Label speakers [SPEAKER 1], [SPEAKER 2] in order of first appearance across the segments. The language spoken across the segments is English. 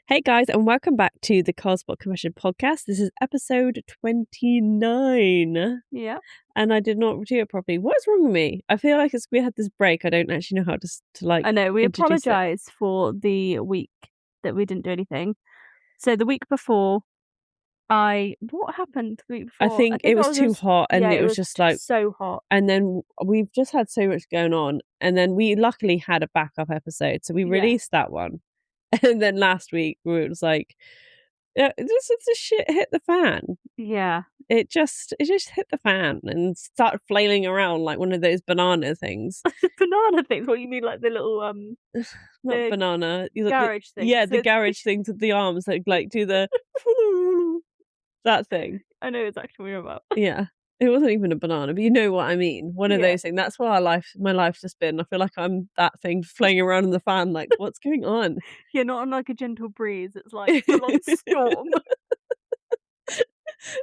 [SPEAKER 1] Hey guys, and welcome back to the Carlspot Confession podcast. This is episode 29.
[SPEAKER 2] Yeah.
[SPEAKER 1] And I did not do it properly. What's wrong with me? I feel like we had this break. I don't actually know how to
[SPEAKER 2] I know, we
[SPEAKER 1] introduce it.
[SPEAKER 2] apologise for the week that we didn't do anything. So the week before, what happened the week before?
[SPEAKER 1] I think it was too hot and it was just like
[SPEAKER 2] so hot.
[SPEAKER 1] And then we've just had so much going on. And then we luckily had a backup episode. So we released that one. And then last week we was like, yeah, this shit hit the fan.
[SPEAKER 2] Yeah.
[SPEAKER 1] It just hit the fan and started flailing around like one of those banana things.
[SPEAKER 2] Banana things? What you mean, like the little
[SPEAKER 1] not banana
[SPEAKER 2] garage thing?
[SPEAKER 1] Yeah, the garage things with the arms that like do the that thing.
[SPEAKER 2] I know exactly what you're about.
[SPEAKER 1] Yeah. It wasn't even a banana, but you know what I mean. One of those things. That's what my life's just been. I feel like I'm that thing flying around in the fan, like, what's going on?
[SPEAKER 2] Yeah, not on like a gentle breeze. It's like a long storm.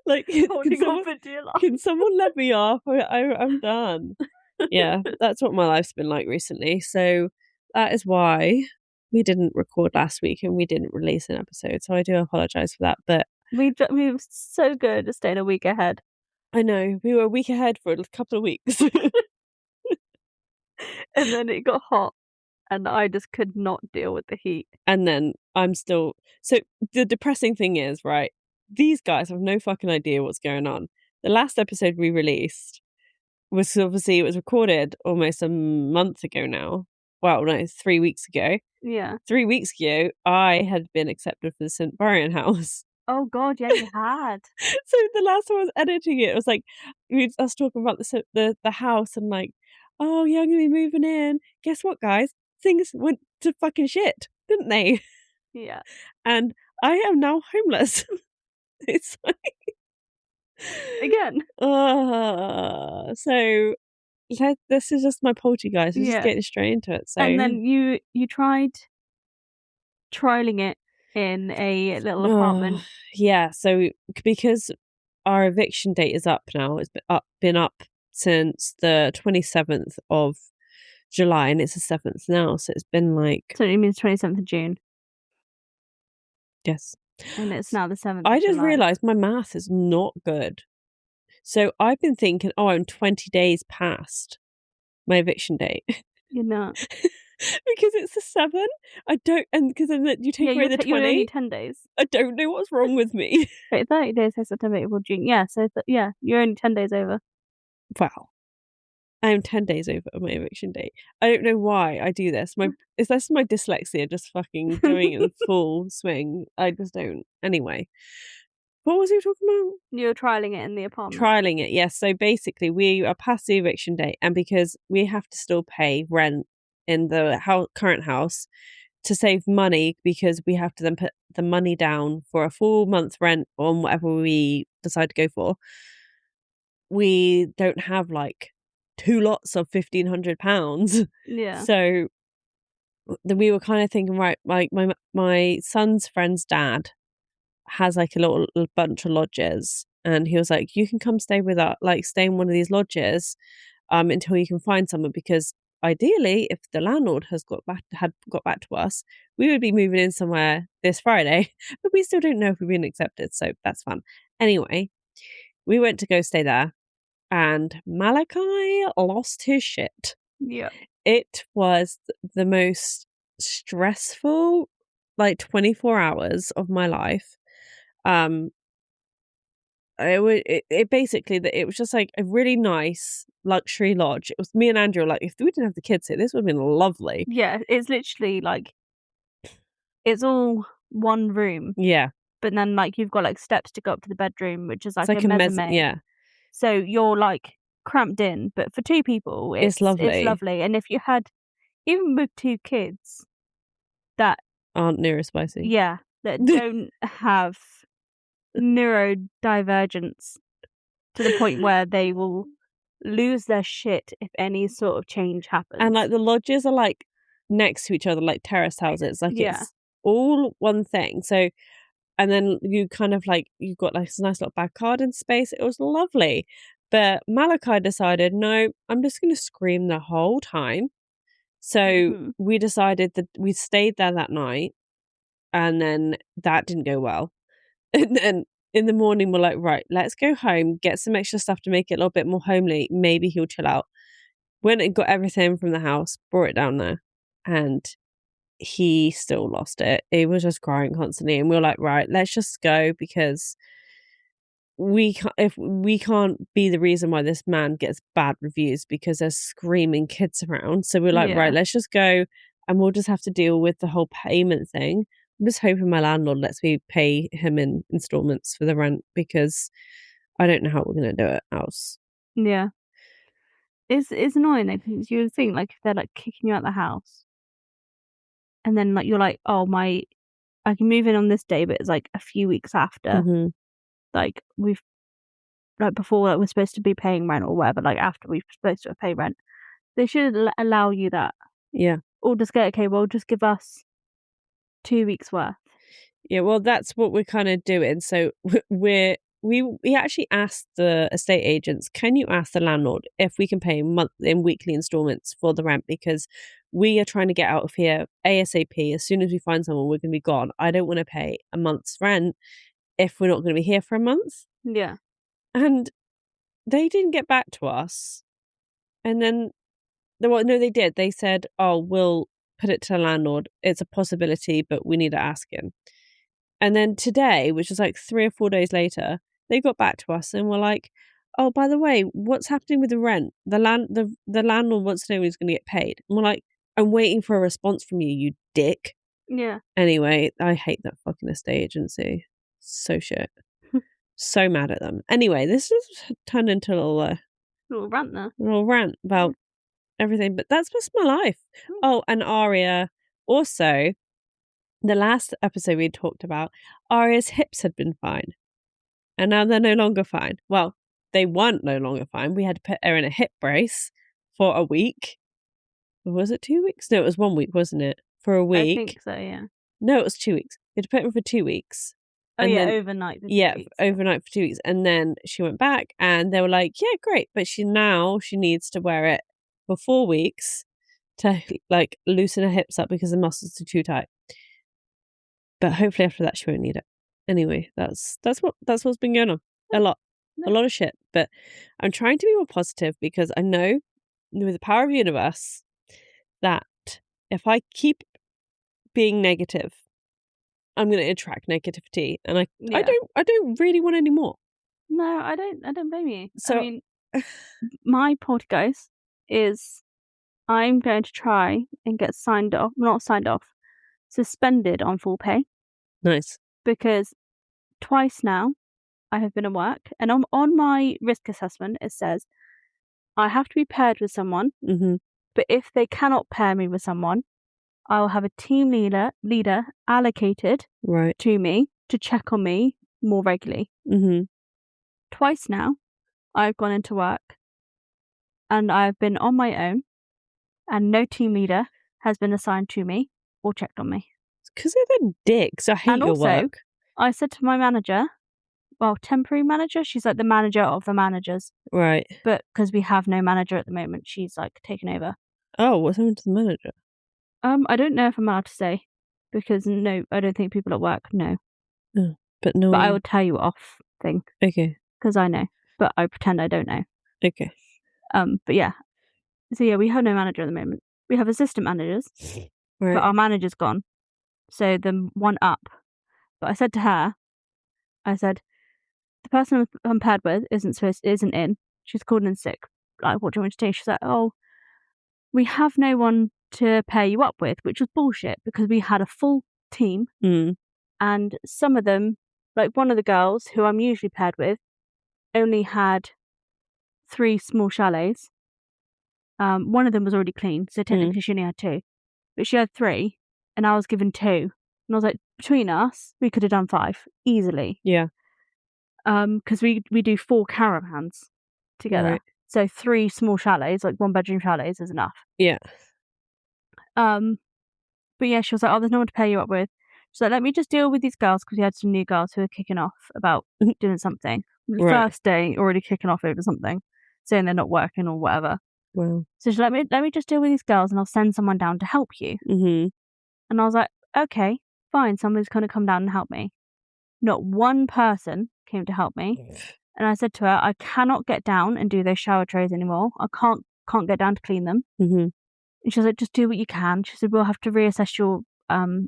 [SPEAKER 1] Like,
[SPEAKER 2] holding on for dear life.
[SPEAKER 1] Can someone let me off? I'm done. Yeah, that's what my life's been like recently. So that is why we didn't record last week and we didn't release an episode. So I do apologise for that. But
[SPEAKER 2] we were so good at staying a week ahead.
[SPEAKER 1] I know, we were a week ahead for a couple of weeks.
[SPEAKER 2] And then it got hot and I just could not deal with the heat.
[SPEAKER 1] And then so the depressing thing is, right, these guys have no fucking idea what's going on. The last episode we released was obviously, it was recorded almost a month ago now. Well, no, 3 weeks ago.
[SPEAKER 2] Yeah.
[SPEAKER 1] 3 weeks ago, I had been accepted for the St. Brian house.
[SPEAKER 2] Oh God, yeah, you had.
[SPEAKER 1] So the last time I was editing it was like us talking about the house and like, oh yeah, I'm gonna be moving in. Guess what, guys? Things went to fucking shit, didn't they?
[SPEAKER 2] Yeah.
[SPEAKER 1] And I am now homeless. It's like
[SPEAKER 2] again.
[SPEAKER 1] So this is just my poltergeist. We're just getting straight into it. So
[SPEAKER 2] and then you tried trialing it in a little apartment.
[SPEAKER 1] Yeah, so because our eviction date is up now, it's been up since the 27th of July and it's the 7th now, so it's been like,
[SPEAKER 2] so it means 27th of June.
[SPEAKER 1] Yes.
[SPEAKER 2] And it's now the 7th
[SPEAKER 1] I
[SPEAKER 2] of
[SPEAKER 1] just
[SPEAKER 2] July.
[SPEAKER 1] realised my math is not good. So I've been thinking, I'm 20 days past my eviction date.
[SPEAKER 2] You're not.
[SPEAKER 1] Because it's the 7th. I don't, and because then you take away the 20.
[SPEAKER 2] You're only 10 days.
[SPEAKER 1] I don't know what's wrong with me.
[SPEAKER 2] Wait, 30 days, so September, April, June. Yeah, so you're only 10 days over.
[SPEAKER 1] Wow. I'm 10 days over my eviction date. I don't know why I do this. Is this my dyslexia just fucking going in full swing? I just don't. Anyway. What was he talking about?
[SPEAKER 2] You're trialing it in the apartment.
[SPEAKER 1] Trialing it, yes. So basically, we are past the eviction date, and because we have to still pay rent in the current house to save money, because we have to then put the money down for a full month's rent on whatever we decide to go for. We don't have like 2 lots of £1,500.
[SPEAKER 2] Yeah.
[SPEAKER 1] So then we were kind of thinking, right, like my son's friend's dad has like a little bunch of lodges, and he was like, you can come stay with us, like stay in one of these lodges until you can find someone, because ideally if the landlord had got back to us, we would be moving in somewhere this Friday, but we still don't know if we've been accepted, so that's fun. Anyway, we went to go stay there and Malachi lost his shit.
[SPEAKER 2] Yeah.
[SPEAKER 1] It was the most stressful like 24 hours of my life. It basically that it was just like a really nice luxury lodge. It was me and Andrew, like, if we didn't have the kids here, this would have been lovely.
[SPEAKER 2] Yeah, it's literally like, it's all one room.
[SPEAKER 1] Yeah.
[SPEAKER 2] But then like you've got like steps to go up to the bedroom, which is like a mezzanine.
[SPEAKER 1] Yeah.
[SPEAKER 2] So you're like cramped in, but for 2 people, it's lovely. It's lovely. And if you had, even with 2 kids that
[SPEAKER 1] aren't neurospicy,
[SPEAKER 2] yeah, that don't have neurodivergence to the point where they will lose their shit if any sort of change happens.
[SPEAKER 1] And like the lodges are like next to each other, like terrace houses, like it's all one thing. So, and then you kind of like, you've got like this nice little back garden space. It was lovely. But Malachi decided, no, I'm just going to scream the whole time. So we decided that we stayed there that night. And then that didn't go well. And then in the morning, we're like, right, let's go home, get some extra stuff to make it a little bit more homely. Maybe he'll chill out. Went and got everything from the house, brought it down there, and he still lost it. He was just crying constantly. And we were like, right, let's just go, because we can't be the reason why this man gets bad reviews because there's screaming kids around. So we're like, right, let's just go, and we'll just have to deal with the whole payment thing. I'm just hoping my landlord lets me pay him in installments for the rent, because I don't know how we're going to do it else.
[SPEAKER 2] Yeah. It's annoying, because you would think, like, if they're, like, kicking you out the house, and then, like, you're like, oh, I can move in on this day, but it's, like, a few weeks after.
[SPEAKER 1] Mm-hmm.
[SPEAKER 2] Like, we've, like, before, like, we're supposed to be paying rent or whatever, like, after we're supposed to pay rent. They should allow you that.
[SPEAKER 1] Yeah.
[SPEAKER 2] Or just go, okay, well, just give us 2 weeks worth.
[SPEAKER 1] Yeah, well, that's what we're kind of doing. So we actually asked the estate agents, can you ask the landlord if we can pay weekly installments for the rent, because we are trying to get out of here ASAP. As soon as we find someone, we're going to be gone. I don't want to pay a month's rent if we're not going to be here for a month.
[SPEAKER 2] Yeah.
[SPEAKER 1] And they didn't get back to us. And then, no, they did. They said, oh, we'll put it to the landlord. It's a possibility, but we need to ask him. And then today, which is like 3 or 4 days later, they got back to us and were like, oh, by the way, what's happening with the rent? The landlord wants to know when he's going to get paid. And we're like, I'm waiting for a response from you, you dick.
[SPEAKER 2] Yeah.
[SPEAKER 1] Anyway, I hate that fucking estate agency. So shit. So mad at them. Anyway, this has turned into a
[SPEAKER 2] little rant there.
[SPEAKER 1] A little rant about everything, but that's just my life. Oh, and Aria. Also, the last episode we talked about, Aria's hips had been fine. And now they're no longer fine. Well, they weren't no longer fine. We had to put her in a hip brace for a week. Was it 2 weeks? No, it was 1 week, wasn't it? For a week.
[SPEAKER 2] I think so, yeah.
[SPEAKER 1] No, it was 2 weeks. We had to put her in for 2 weeks.
[SPEAKER 2] Oh, and yeah, then, overnight for 2 weeks.
[SPEAKER 1] Overnight for 2 weeks. And then she went back and they were like, yeah, great. But she needs to wear it for 4 weeks to like loosen her hips up because the muscles are too tight. But hopefully after that she won't need it. Anyway, that's what's been going on. A lot of shit. But I'm trying to be more positive because I know with the power of the universe that if I keep being negative, I'm going to attract negativity, and I don't really want any more.
[SPEAKER 2] No, I don't blame you.
[SPEAKER 1] So,
[SPEAKER 2] I mean, my podcast is I'm going to try and get suspended on full pay.
[SPEAKER 1] Nice.
[SPEAKER 2] Because twice now I have been at work, and on my risk assessment it says I have to be paired with someone, but if they cannot pair me with someone, I will have a team leader allocated to me to check on me more regularly. Twice now I've gone into work and I've been on my own and no team leader has been assigned to me or checked on me.
[SPEAKER 1] Because they're dicks. I hate your work.
[SPEAKER 2] I said to my manager, well, temporary manager, she's like the manager of the managers.
[SPEAKER 1] Right.
[SPEAKER 2] But because we have no manager at the moment, she's like taken over.
[SPEAKER 1] Oh, what's happened to the manager?
[SPEAKER 2] I don't know if I'm allowed to say, because no, I don't think people at work know.
[SPEAKER 1] Oh, but no.
[SPEAKER 2] But I will tell you off thing.
[SPEAKER 1] Okay.
[SPEAKER 2] Because I know, but I pretend I don't know.
[SPEAKER 1] Okay.
[SPEAKER 2] But yeah. So yeah, we have no manager at the moment. We have assistant managers, but our manager's gone. So the one up. But I said to her, the person I'm paired with isn't in. She's called in sick. Like, what do you want me to do? She's like, oh, we have no one to pair you up with, which was bullshit because we had a full team. And some of them, like one of the girls who I'm usually paired with, only had 3 small chalets. One of them was already clean, so technically she only had 2. But she had 3, and I was given 2. And I was like, between us, we could have done 5 easily.
[SPEAKER 1] Yeah.
[SPEAKER 2] Because we do 4 caravans together. Right. So 3 small chalets, like 1-bedroom chalets, is enough.
[SPEAKER 1] Yeah.
[SPEAKER 2] But yeah, she was like, oh, there's no one to pair you up with. She's like, let me just deal with these girls, because we had some new girls who were kicking off about doing something. First day, already kicking off over something, saying they're not working or whatever.
[SPEAKER 1] Wow.
[SPEAKER 2] So she's like, let me just deal with these girls and I'll send someone down to help you. And I was like, okay, fine, somebody's going to come down and help me. Not one person came to help me. And I said to her, I cannot get down and do those shower trays anymore. I can't get down to clean them.
[SPEAKER 1] Mm-hmm.
[SPEAKER 2] And she was like, just do what you can. She said, we'll have to reassess your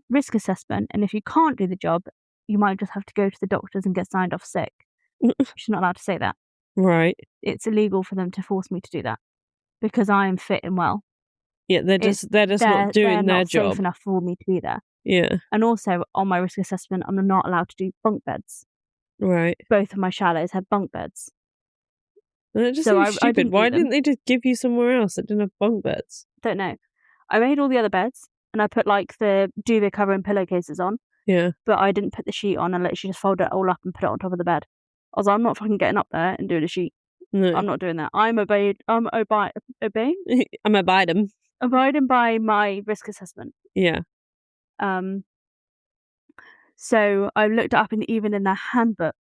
[SPEAKER 2] risk assessment. And if you can't do the job, you might just have to go to the doctors and get signed off sick. She's not allowed to say that.
[SPEAKER 1] Right.
[SPEAKER 2] It's illegal for them to force me to do that because I am fit and well.
[SPEAKER 1] Yeah, they're just not doing their job.
[SPEAKER 2] They're not safe enough for me to be there.
[SPEAKER 1] Yeah.
[SPEAKER 2] And also on my risk assessment, I'm not allowed to do bunk beds.
[SPEAKER 1] Right.
[SPEAKER 2] Both of my chalets had bunk beds.
[SPEAKER 1] That just seems stupid. Why didn't they just give you somewhere else that didn't have bunk beds?
[SPEAKER 2] Don't know. I made all the other beds and I put like the duvet cover and pillowcases on.
[SPEAKER 1] Yeah.
[SPEAKER 2] But I didn't put the sheet on and literally just folded it all up and put it on top of the bed. I was like, I'm not fucking getting up there and doing a sheet.
[SPEAKER 1] No.
[SPEAKER 2] I'm not doing that. I'm obeying. I'm abiding by my risk assessment.
[SPEAKER 1] Yeah.
[SPEAKER 2] So I looked it up, and even in their handbook,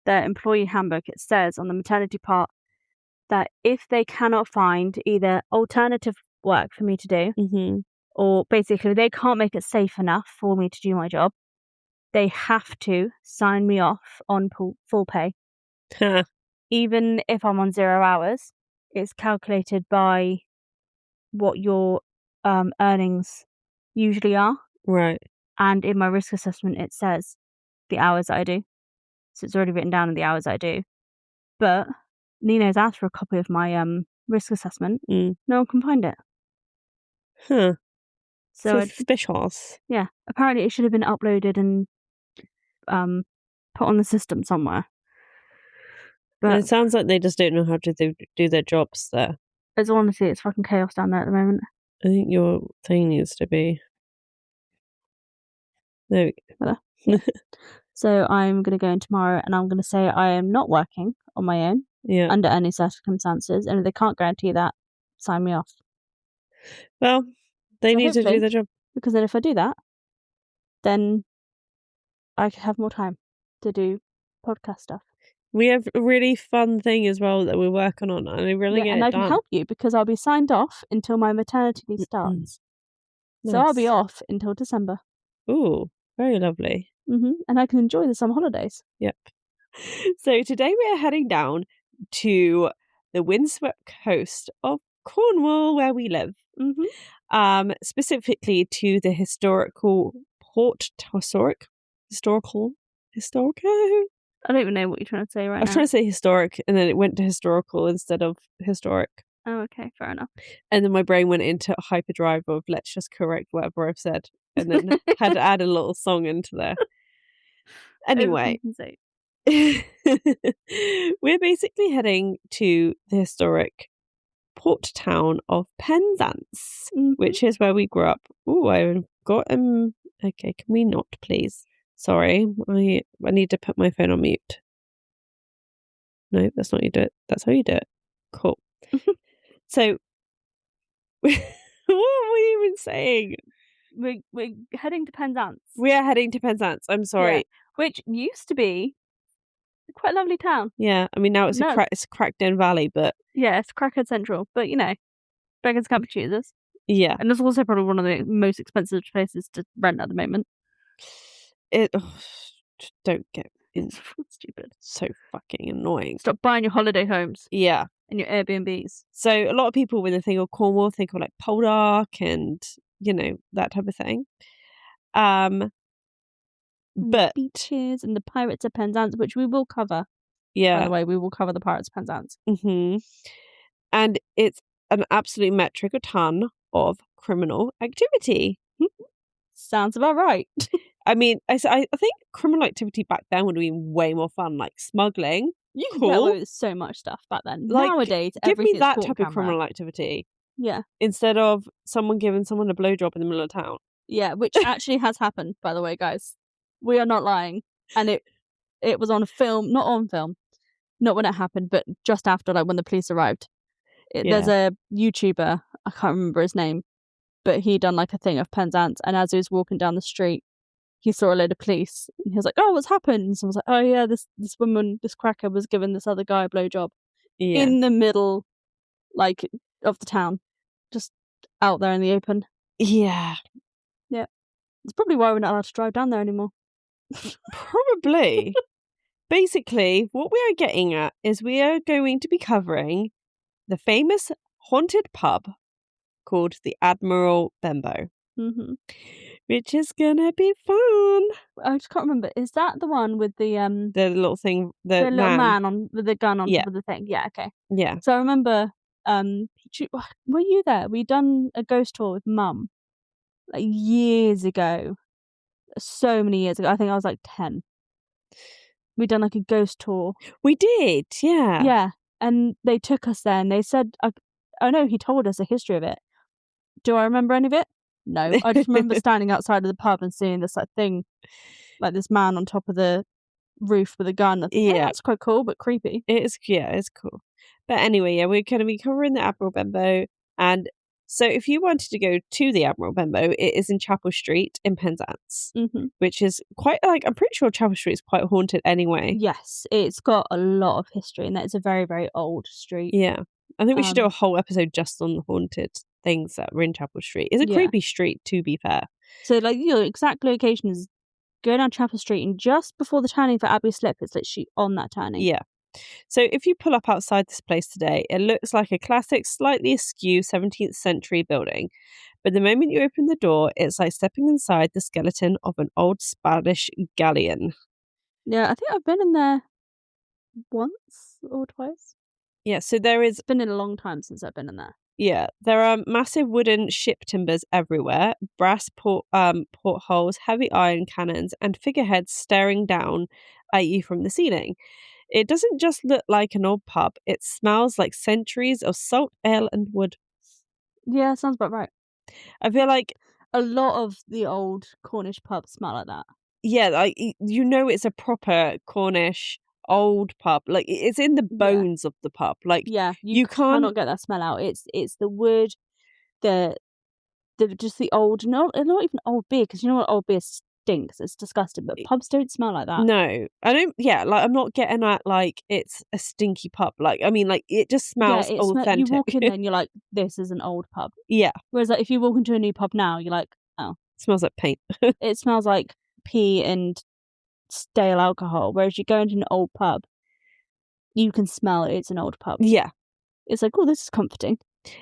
[SPEAKER 2] their employee handbook, it says on the maternity part that if they cannot find either alternative work for me to do,
[SPEAKER 1] mm-hmm.
[SPEAKER 2] or basically they can't make it safe enough for me to do my job, they have to sign me off on full pay. Even if I'm on 0 hours, it's calculated by what your earnings usually are.
[SPEAKER 1] Right.
[SPEAKER 2] And in my risk assessment, it says the hours that I do. So it's already written down in the hours I do. But Nino's asked for a copy of my risk assessment. No one can find it.
[SPEAKER 1] Huh.
[SPEAKER 2] So
[SPEAKER 1] suspicious.
[SPEAKER 2] Yeah. Apparently it should have been uploaded and put on the system somewhere.
[SPEAKER 1] But it sounds like they just don't know how to do their jobs there.
[SPEAKER 2] Honestly, it's fucking chaos down there at the moment.
[SPEAKER 1] I think your thing needs to be... There we go.
[SPEAKER 2] Yeah. So I'm going to go in tomorrow and I'm going to say I am not working on my own under any circumstances. And if they can't guarantee that, sign me off.
[SPEAKER 1] Well, they need to do their job.
[SPEAKER 2] Because then if I do that, then I could have more time to do podcast stuff.
[SPEAKER 1] We have a really fun thing as well that we're working on, and I really get it done.
[SPEAKER 2] And I can help you because I'll be signed off until my maternity leave starts. Nice. So I'll be off until December.
[SPEAKER 1] Ooh, very lovely.
[SPEAKER 2] And I can enjoy the summer holidays.
[SPEAKER 1] Yep. So today we are heading down to the windswept coast of Cornwall, where we live. Specifically to the historical
[SPEAKER 2] I don't even know what you're trying to say right now.
[SPEAKER 1] I was trying to say historic, and then it went to historical instead of historic.
[SPEAKER 2] Oh, okay, fair enough.
[SPEAKER 1] And then my brain went into hyperdrive of let's just correct whatever I've said, and then had to add a little song into there. Anyway, we're basically heading to the historic port town of Penzance, which is where we grew up. Oh, I've got okay, can we not, please? Sorry, I need to put my phone on mute. No, that's not how you do it. That's how you do it. Cool. So, what were we even saying?
[SPEAKER 2] We're heading to Penzance.
[SPEAKER 1] We are heading to Penzance. I'm sorry.
[SPEAKER 2] Yeah, which used to be quite a lovely town.
[SPEAKER 1] Yeah, I mean now it's a cracked in valley, but
[SPEAKER 2] yeah, it's crackhead central. But you know, beggars can't be choosers.
[SPEAKER 1] Yeah,
[SPEAKER 2] and it's also probably one of the most expensive places to rent at the moment.
[SPEAKER 1] Don't get
[SPEAKER 2] it's stupid.
[SPEAKER 1] So fucking annoying.
[SPEAKER 2] Stop buying your holiday homes.
[SPEAKER 1] Yeah.
[SPEAKER 2] And your Airbnbs.
[SPEAKER 1] So a lot of people when they think of Cornwall think of like Poldark and that type of thing. But
[SPEAKER 2] beaches and the Pirates of Penzance, which we will cover.
[SPEAKER 1] Yeah.
[SPEAKER 2] By the way, we will cover the Pirates of Penzance.
[SPEAKER 1] And it's an absolute metric a ton of criminal activity.
[SPEAKER 2] Sounds about right.
[SPEAKER 1] I mean, I think criminal activity back then would have been way more fun, like smuggling.
[SPEAKER 2] You could get away with so much stuff back then.
[SPEAKER 1] Like,
[SPEAKER 2] nowadays,
[SPEAKER 1] give me that
[SPEAKER 2] type
[SPEAKER 1] of criminal activity.
[SPEAKER 2] Yeah.
[SPEAKER 1] Instead of someone giving someone a blowjob in the middle of town.
[SPEAKER 2] Yeah, which actually has happened, by the way, guys. We are not lying. And it was on film, not on film. Not when it happened, but just after, like when the police arrived. There's a YouTuber, I can't remember his name, but he done like a thing of Penzance, and as he was walking down the street, he saw a load of police, and he was like, "Oh, what's happened?" And someone was like, "Oh yeah, this woman, this cracker, was giving this other guy a blowjob in the middle, like, of the town, just out there in the open."
[SPEAKER 1] Yeah.
[SPEAKER 2] It's probably why we're not allowed to drive down there anymore.
[SPEAKER 1] Probably. Basically, what we are getting at is we are going to be covering the famous haunted pub called the Admiral Benbow, which is gonna be fun.
[SPEAKER 2] I just can't remember. Is that the one with the
[SPEAKER 1] little thing, the
[SPEAKER 2] little man on with the gun on top of the thing? Yeah, okay.
[SPEAKER 1] Yeah.
[SPEAKER 2] So I remember, were you there? We done a ghost tour with Mum, like years ago, so many years ago. I think I was like 10. We done like a ghost tour.
[SPEAKER 1] We did, yeah.
[SPEAKER 2] Yeah, and they took us there, and they said, I know he told us the history of it. Do I remember any of it? No, I just remember standing outside of the pub and seeing this thing, like this man on top of the roof with a gun. I thought, yeah, that's quite cool, but creepy.
[SPEAKER 1] It's cool. But anyway, yeah, we're going to be covering the Admiral Benbow, and so if you wanted to go to the Admiral Benbow, it is in Chapel Street in Penzance, which is quite I'm pretty sure Chapel Street is quite haunted anyway.
[SPEAKER 2] Yes, it's got a lot of history, and it's a very, very old street.
[SPEAKER 1] Yeah, I think we should do a whole episode just on the haunted things that were in Chapel Street. It's a creepy street, to be fair.
[SPEAKER 2] So, your exact location is go down Chapel Street, and just before the turning for Abbey Slip, it's literally on that turning.
[SPEAKER 1] Yeah. So if you pull up outside this place today, it looks like a classic, slightly askew 17th century building. But the moment you open the door, it's like stepping inside the skeleton of an old Spanish galleon.
[SPEAKER 2] Yeah, I think I've been in there once or twice.
[SPEAKER 1] Yeah, so it's
[SPEAKER 2] been in a long time since I've been in there.
[SPEAKER 1] Yeah, there are massive wooden ship timbers everywhere, brass portholes, heavy iron cannons, and figureheads staring down at you from the ceiling. It doesn't just look like an old pub, it smells like centuries of salt, ale, and wood.
[SPEAKER 2] Yeah, sounds about right.
[SPEAKER 1] I feel like
[SPEAKER 2] a lot of the old Cornish pubs smell like that.
[SPEAKER 1] Yeah, it's a proper Cornish old pub. Like, it's in the bones of the pub. Like, you
[SPEAKER 2] cannot get that smell out. It's the wood, the just the old, not even old beer, because you know what, old beer stinks. It's disgusting. But pubs don't smell like that.
[SPEAKER 1] No, I don't. Yeah, I'm not getting at it's a stinky pub. I mean, it just smells authentic.
[SPEAKER 2] You walk in there and you're like, this is an old pub.
[SPEAKER 1] Yeah.
[SPEAKER 2] Whereas if you walk into a new pub now, you're like, oh,
[SPEAKER 1] it smells like paint.
[SPEAKER 2] It smells like pee and stale alcohol. Whereas you go into an old pub, you can smell it's an old pub.
[SPEAKER 1] Yeah.
[SPEAKER 2] It's like, oh, this is comforting.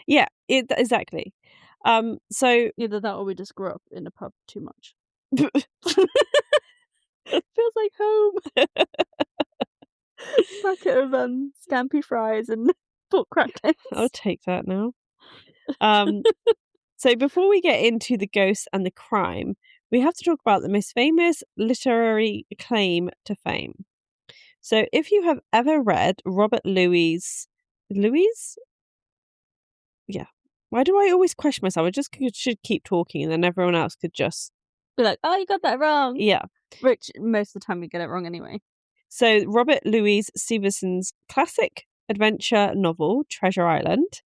[SPEAKER 1] Yeah, exactly. So
[SPEAKER 2] either that or we just grew up in a pub too much. It feels like home. Packet of scampi fries and pork cracklings.
[SPEAKER 1] I'll take that now. So before we get into the ghosts and the crime, we have to talk about the most famous literary claim to fame. So if you have ever read Robert Louis... Yeah. Why do I always question myself? I just should keep talking and then everyone else could just...
[SPEAKER 2] be like, oh, you got that wrong.
[SPEAKER 1] Yeah.
[SPEAKER 2] Which most of the time we get it wrong anyway.
[SPEAKER 1] So Robert Louis Stevenson's classic adventure novel, Treasure Island...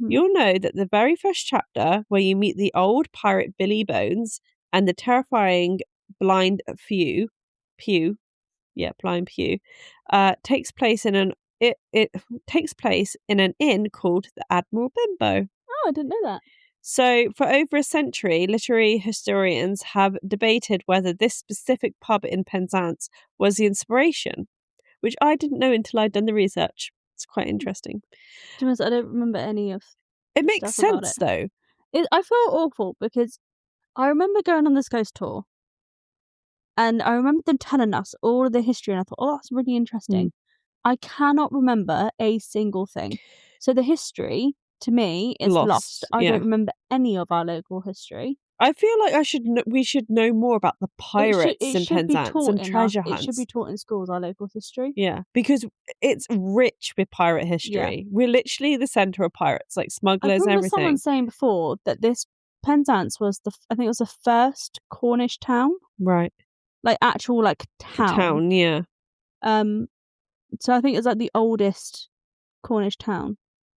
[SPEAKER 1] You'll know that the very first chapter, where you meet the old pirate Billy Bones and the terrifying blind Pew, takes place in an inn called the Admiral Benbow.
[SPEAKER 2] Oh, I didn't know that.
[SPEAKER 1] So, for over a century, literary historians have debated whether this specific pub in Penzance was the inspiration, which I didn't know until I'd done the research. It's quite interesting.
[SPEAKER 2] To be honest, I don't remember any of
[SPEAKER 1] it. Makes sense, though.
[SPEAKER 2] I felt awful because I remember going on this ghost tour and I remember them telling us all of the history and I thought, oh, that's really interesting. I cannot remember a single thing. So the history, to me, is lost. I don't remember any of our local history.
[SPEAKER 1] I feel like we should know more about the pirates in Penzance and treasure hunts.
[SPEAKER 2] It should be taught in schools, our local history.
[SPEAKER 1] Yeah, because it's rich with pirate history. Yeah. We're literally the centre of pirates, like smugglers and everything.
[SPEAKER 2] Someone saying before that this Penzance was I think it was the first Cornish town.
[SPEAKER 1] Right.
[SPEAKER 2] Like actual town.
[SPEAKER 1] Town, yeah.
[SPEAKER 2] So I think it's the oldest Cornish town.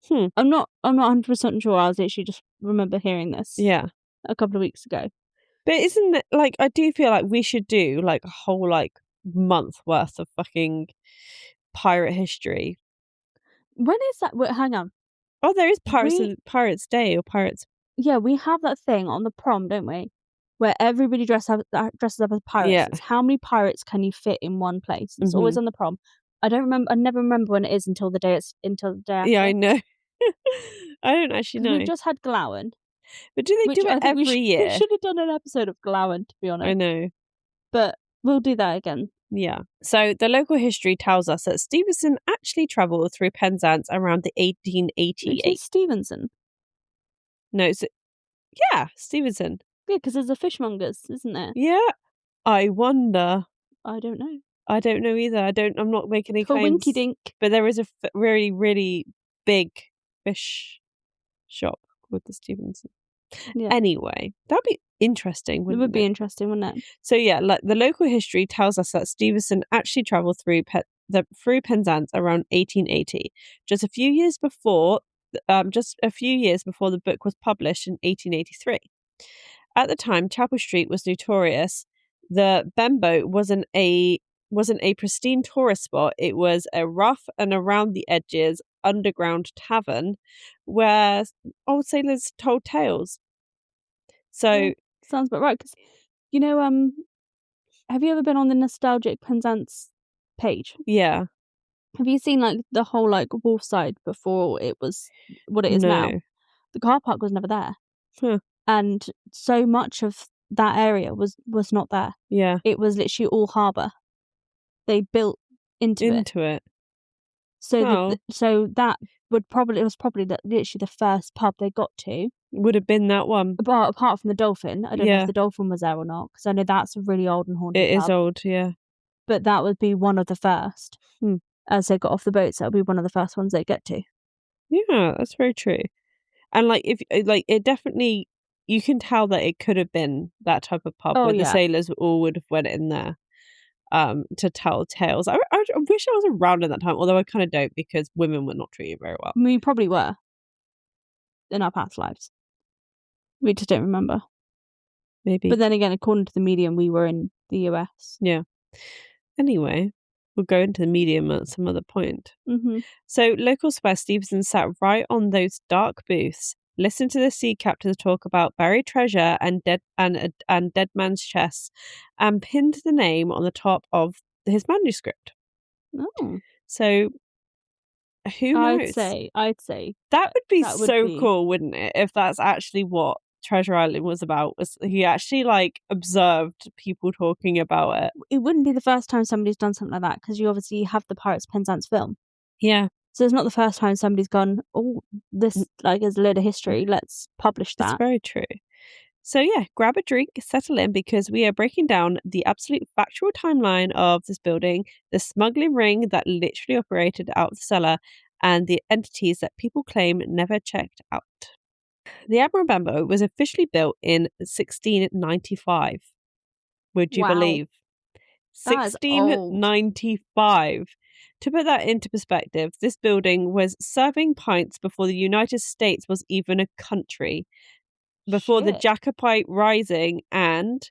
[SPEAKER 2] I'm not 100% sure. I was literally just remember hearing this.
[SPEAKER 1] Yeah.
[SPEAKER 2] A couple of weeks ago.
[SPEAKER 1] But isn't it I do feel like we should do a whole month worth of fucking pirate history.
[SPEAKER 2] When is that? Wait, hang on.
[SPEAKER 1] Oh, there is Pirates Day or Pirates.
[SPEAKER 2] Yeah, we have that thing on the prom, don't we? where everybody dresses up as pirates.
[SPEAKER 1] Yeah.
[SPEAKER 2] It's how many pirates can you fit in one place? It's always on the prom. I never remember when it is until the day after.
[SPEAKER 1] Yeah, I know. I don't actually know.
[SPEAKER 2] We've just had Glowen.
[SPEAKER 1] But do they do it every year?
[SPEAKER 2] We should have done an episode of Glowen, to be honest.
[SPEAKER 1] I know.
[SPEAKER 2] But we'll do that again.
[SPEAKER 1] Yeah. So the local history tells us that Stevenson actually travelled through Penzance around the 1888.
[SPEAKER 2] Is it Stevenson?
[SPEAKER 1] No, yeah, Stevenson.
[SPEAKER 2] Yeah, because there's a fishmongers, isn't there?
[SPEAKER 1] Yeah. I wonder.
[SPEAKER 2] I don't know.
[SPEAKER 1] I don't know either. I'm not making any claims.
[SPEAKER 2] Winky dink.
[SPEAKER 1] But there is a really, really big fish shop called the Stevenson.
[SPEAKER 2] Yeah.
[SPEAKER 1] Anyway, that'd be interesting, wouldn't it?
[SPEAKER 2] It would be interesting, wouldn't it?
[SPEAKER 1] So yeah, like the local history tells us that Stevenson actually travelled through Penzance around 1880, just a few years before the book was published in 1883. At the time, Chapel Street was notorious. The Benbow wasn't a pristine tourist spot. It was a rough and around the edges underground tavern where old sailors told tales. So
[SPEAKER 2] yeah, sounds about right. Because have you ever been on the nostalgic Penzance page?
[SPEAKER 1] Yeah.
[SPEAKER 2] Have you seen like the whole like Wolfside before it was what it is now? The car park was never there.
[SPEAKER 1] Huh.
[SPEAKER 2] And so much of that area was not there.
[SPEAKER 1] Yeah.
[SPEAKER 2] It was literally all harbour. They built into it. So that was probably literally the first pub they got to.
[SPEAKER 1] Would have been that one.
[SPEAKER 2] But apart from the Dolphin, I don't know if the Dolphin was there or not, because I know that's a really old and haunted pub.
[SPEAKER 1] It is old, yeah.
[SPEAKER 2] But that would be one of the first. As they got off the boats, that would be one of the first ones they get to.
[SPEAKER 1] Yeah, that's very true. And like if it definitely, you can tell that it could have been that type of pub where the sailors all would have went in there to tell tales. I wish I was around at that time, although I kind of don't, because women were not treated very well.
[SPEAKER 2] We probably were in our past lives. We just don't remember.
[SPEAKER 1] Maybe.
[SPEAKER 2] But then again, according to the medium, we were in the US.
[SPEAKER 1] Yeah. Anyway, we'll go into the medium at some other point.
[SPEAKER 2] Mm-hmm.
[SPEAKER 1] So locals swear Stevenson sat right on those dark booths, listened to the sea captains talk about buried treasure and dead man's chests, and pinned the name on the top of his manuscript.
[SPEAKER 2] Oh.
[SPEAKER 1] So who knows?
[SPEAKER 2] I'd say
[SPEAKER 1] that would be cool, wouldn't it? If that's actually what Treasure Island was about, was he actually like observed people talking about it.
[SPEAKER 2] It wouldn't be the first time somebody's done something like that, because you obviously have the Pirates Penzance film.
[SPEAKER 1] Yeah.
[SPEAKER 2] So it's not the first time somebody's gone, oh, this like is a load of history, let's publish that.
[SPEAKER 1] That's very true. So yeah, grab a drink, settle in, because we are breaking down the absolute factual timeline of this building, the smuggling ring that literally operated out of the cellar, and the entities that people claim never checked out. The Admiral Benbow was officially built in 1695. Would you believe? 1695. To put that into perspective, this building was serving pints before the United States was even a country, before the Jacobite Rising, and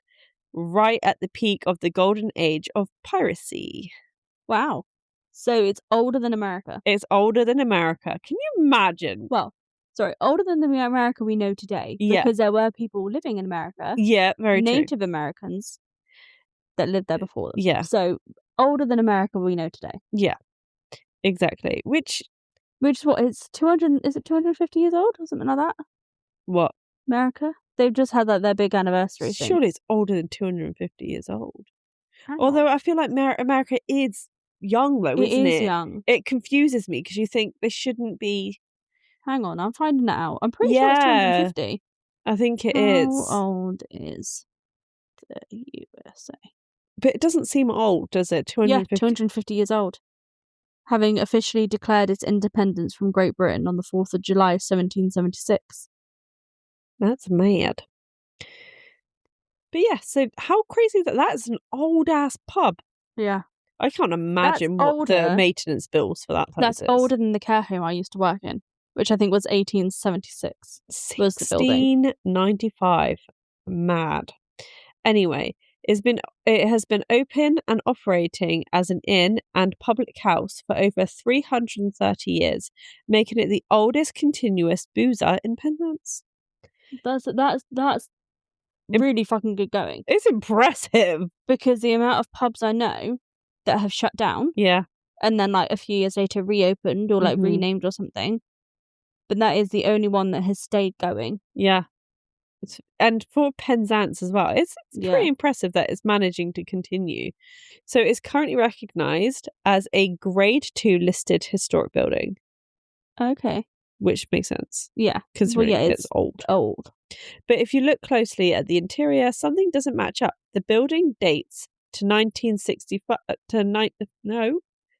[SPEAKER 1] right at the peak of the golden age of piracy.
[SPEAKER 2] Wow. So it's older than America.
[SPEAKER 1] It's older than America. Can you imagine?
[SPEAKER 2] Well, sorry, older than the America we know today.
[SPEAKER 1] Yeah.
[SPEAKER 2] Because there were people living in America.
[SPEAKER 1] Yeah, very true.
[SPEAKER 2] Native Americans that lived there before them.
[SPEAKER 1] Yeah.
[SPEAKER 2] So older than America we know today.
[SPEAKER 1] Yeah. Exactly. Which
[SPEAKER 2] is what? Is it 250 years old or something like that?
[SPEAKER 1] What?
[SPEAKER 2] America? They've just had like their big anniversary thing.
[SPEAKER 1] Surely it's older than 250 years old. Although I feel like America is young though, isn't it?
[SPEAKER 2] It is young.
[SPEAKER 1] It confuses me, because you think they shouldn't be.
[SPEAKER 2] Hang on, I'm finding that out. I'm pretty sure it's 250.
[SPEAKER 1] I think it is.
[SPEAKER 2] How old is the USA?
[SPEAKER 1] But it doesn't seem old, does it? 250?
[SPEAKER 2] Yeah, 250 years old. Having officially declared its independence from Great Britain on the 4th of July, 1776.
[SPEAKER 1] That's mad. But yeah, so how crazy that's an old-ass pub.
[SPEAKER 2] Yeah.
[SPEAKER 1] I can't imagine what the maintenance bills for that place is.
[SPEAKER 2] That's older than the care home I used to work in, which I think was 1876.
[SPEAKER 1] 1695. Mad. Anyway, it has been open and operating as an inn and public house for over 330 years, making it the oldest continuous boozer in Penzance.
[SPEAKER 2] That's really fucking good going.
[SPEAKER 1] It's impressive.
[SPEAKER 2] Because the amount of pubs I know that have shut down.
[SPEAKER 1] Yeah.
[SPEAKER 2] And then like a few years later reopened or like renamed or something. But that is the only one that has stayed going.
[SPEAKER 1] Yeah. And for Penzance as well, it's pretty impressive that it's managing to continue. So it's currently recognised as a Grade 2 listed historic building.
[SPEAKER 2] Okay.
[SPEAKER 1] Which makes sense.
[SPEAKER 2] Yeah.
[SPEAKER 1] Because it's old. But if you look closely at the interior, something doesn't match up. The building dates to 1965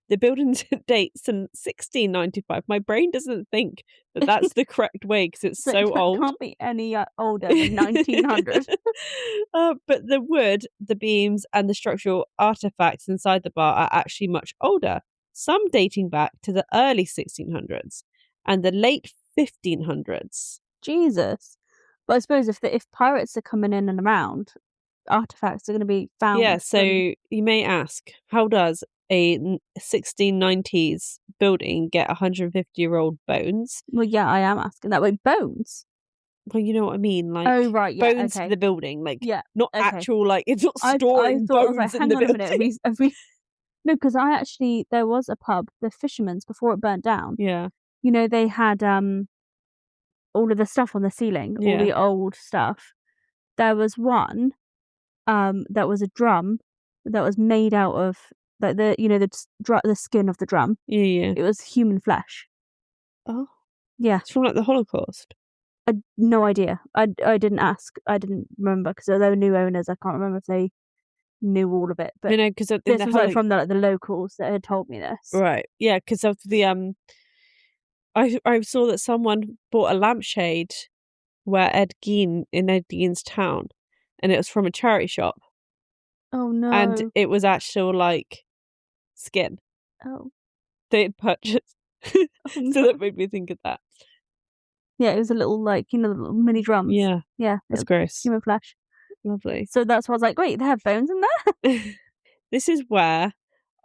[SPEAKER 1] the building dates in 1695. My brain doesn't think that that's the correct way because it's so old.
[SPEAKER 2] It can't be any older than 1900.
[SPEAKER 1] But the wood, the beams, and the structural artifacts inside the bar are actually much older. Some dating back to the early 1600s and the late 1500s.
[SPEAKER 2] Jesus. But I suppose if pirates are coming in and around, artifacts are going to be found.
[SPEAKER 1] Yeah, so you may ask, how does a 1690s building get 150-year-old bones?
[SPEAKER 2] Well, yeah, I am asking that. Wait, bones?
[SPEAKER 1] Well, you know what I mean, like
[SPEAKER 2] right, yeah,
[SPEAKER 1] bones for the building, like not actual, like it's not
[SPEAKER 2] I
[SPEAKER 1] storing
[SPEAKER 2] thought,
[SPEAKER 1] bones
[SPEAKER 2] hang
[SPEAKER 1] in the
[SPEAKER 2] on
[SPEAKER 1] building.
[SPEAKER 2] A minute, No, because there was a pub, the Fisherman's, before it burnt down.
[SPEAKER 1] Yeah,
[SPEAKER 2] you know they had all of the stuff on the ceiling, all the old stuff. There was one that was a drum that was made out of like the skin of the drum.
[SPEAKER 1] Yeah.
[SPEAKER 2] It was human flesh.
[SPEAKER 1] Oh.
[SPEAKER 2] Yeah.
[SPEAKER 1] It's from like the Holocaust.
[SPEAKER 2] I had no idea. I didn't ask. I didn't remember because there were new owners. I can't remember if they knew all of it. But
[SPEAKER 1] because
[SPEAKER 2] this was like from the locals that had told me this.
[SPEAKER 1] Right. Yeah, because of the I saw that someone bought a lampshade in Ed Gein's town, and it was from a charity shop.
[SPEAKER 2] Oh no!
[SPEAKER 1] And it was actual like skin.
[SPEAKER 2] Oh.
[SPEAKER 1] They had purchased. So that made me think of that.
[SPEAKER 2] Yeah, it was a little little mini drums.
[SPEAKER 1] Yeah.
[SPEAKER 2] Yeah.
[SPEAKER 1] That's gross.
[SPEAKER 2] Human flesh.
[SPEAKER 1] Lovely.
[SPEAKER 2] So that's why I was like, wait, they have bones in there?
[SPEAKER 1] This is where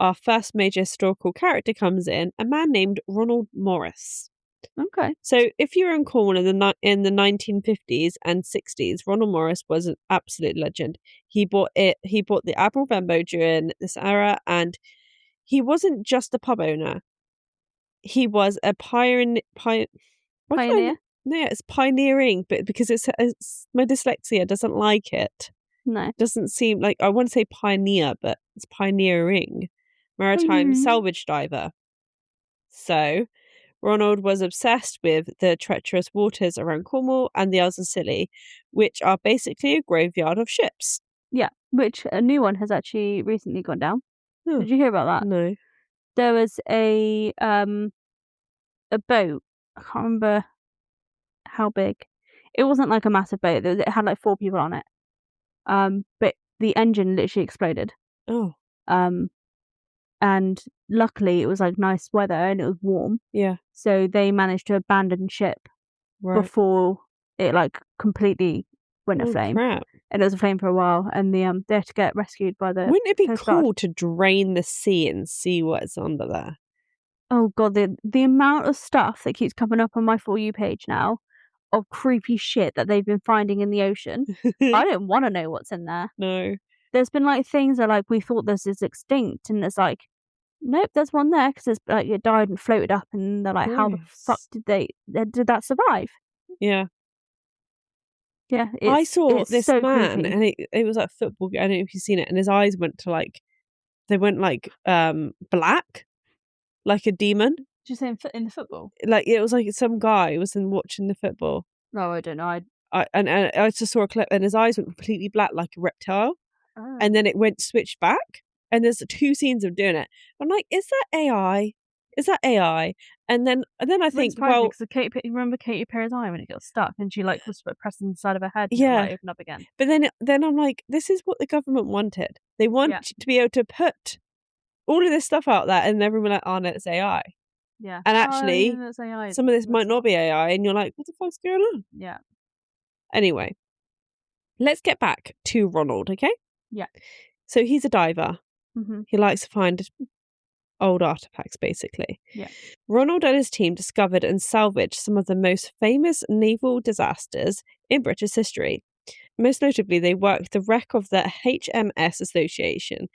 [SPEAKER 1] our first major historical character comes in, a man named Ronald Morris.
[SPEAKER 2] Okay.
[SPEAKER 1] So if you were in Cornwall in the 1950s and 60s, Ronald Morris was an absolute legend. He bought the Admiral Benbow during this era, and he wasn't just a pub owner. He was a pioneer. No, it's pioneering, but because it's my dyslexia doesn't like it.
[SPEAKER 2] No.
[SPEAKER 1] It doesn't seem like, I want to say pioneer, but it's pioneering. Maritime salvage diver. So Ronald was obsessed with the treacherous waters around Cornwall and the Isles of Scilly, which are basically a graveyard of ships.
[SPEAKER 2] Yeah, which a new one has actually recently gone down.
[SPEAKER 1] Oh,
[SPEAKER 2] did you hear about that?
[SPEAKER 1] No.
[SPEAKER 2] There was a boat. I can't remember how big. It wasn't like a massive boat. It had like 4 people on it. But the engine literally exploded.
[SPEAKER 1] Oh.
[SPEAKER 2] And luckily it was like nice weather and it was warm.
[SPEAKER 1] Yeah.
[SPEAKER 2] So they managed to abandon ship before it like completely went aflame.
[SPEAKER 1] Crap.
[SPEAKER 2] And it was aflame for a while, and they had to get rescued by the.
[SPEAKER 1] Wouldn't it be cool to drain the sea and see what's under there?
[SPEAKER 2] Oh god, the amount of stuff that keeps coming up on my For You page now of creepy shit that they've been finding in the ocean. I don't want to know what's in there.
[SPEAKER 1] No.
[SPEAKER 2] There's been like things that like we thought this is extinct, and it's like, nope, there's one there because it's like it died and floated up, and they're like, how the fuck did that survive?
[SPEAKER 1] Yeah.
[SPEAKER 2] Yeah,
[SPEAKER 1] I saw this
[SPEAKER 2] so
[SPEAKER 1] man,
[SPEAKER 2] creepy.
[SPEAKER 1] and it was like football. I don't know if you've seen it, and his eyes went to like, they went like black, like a demon.
[SPEAKER 2] Did you say in the football?
[SPEAKER 1] Like it was like some guy was watching the football.
[SPEAKER 2] No, I don't know.
[SPEAKER 1] I just saw a clip, and his eyes went completely black, like a reptile, and then it went switched back. And there's 2 scenes of doing it. I'm like, is that AI? Is that AI? And then I think, well,
[SPEAKER 2] you remember Katy Perry's eye when it got stuck, and she like was pressing the side of her head, and
[SPEAKER 1] yeah,
[SPEAKER 2] it opened up again.
[SPEAKER 1] But then I'm like, this is what the government wanted. They want to be able to put all of this stuff out there, and everyone like, oh no, it's AI.
[SPEAKER 2] Yeah,
[SPEAKER 1] and actually, some of this might not be AI, and you're like, what the fuck's going on?
[SPEAKER 2] Yeah.
[SPEAKER 1] Anyway, let's get back to Ronald, okay?
[SPEAKER 2] Yeah.
[SPEAKER 1] So he's a diver.
[SPEAKER 2] Mm-hmm.
[SPEAKER 1] He likes to find old artifacts, basically.
[SPEAKER 2] Yeah.
[SPEAKER 1] Ronald and his team discovered and salvaged some of the most famous naval disasters in British history. most notably, they worked the wreck of the HMS Association.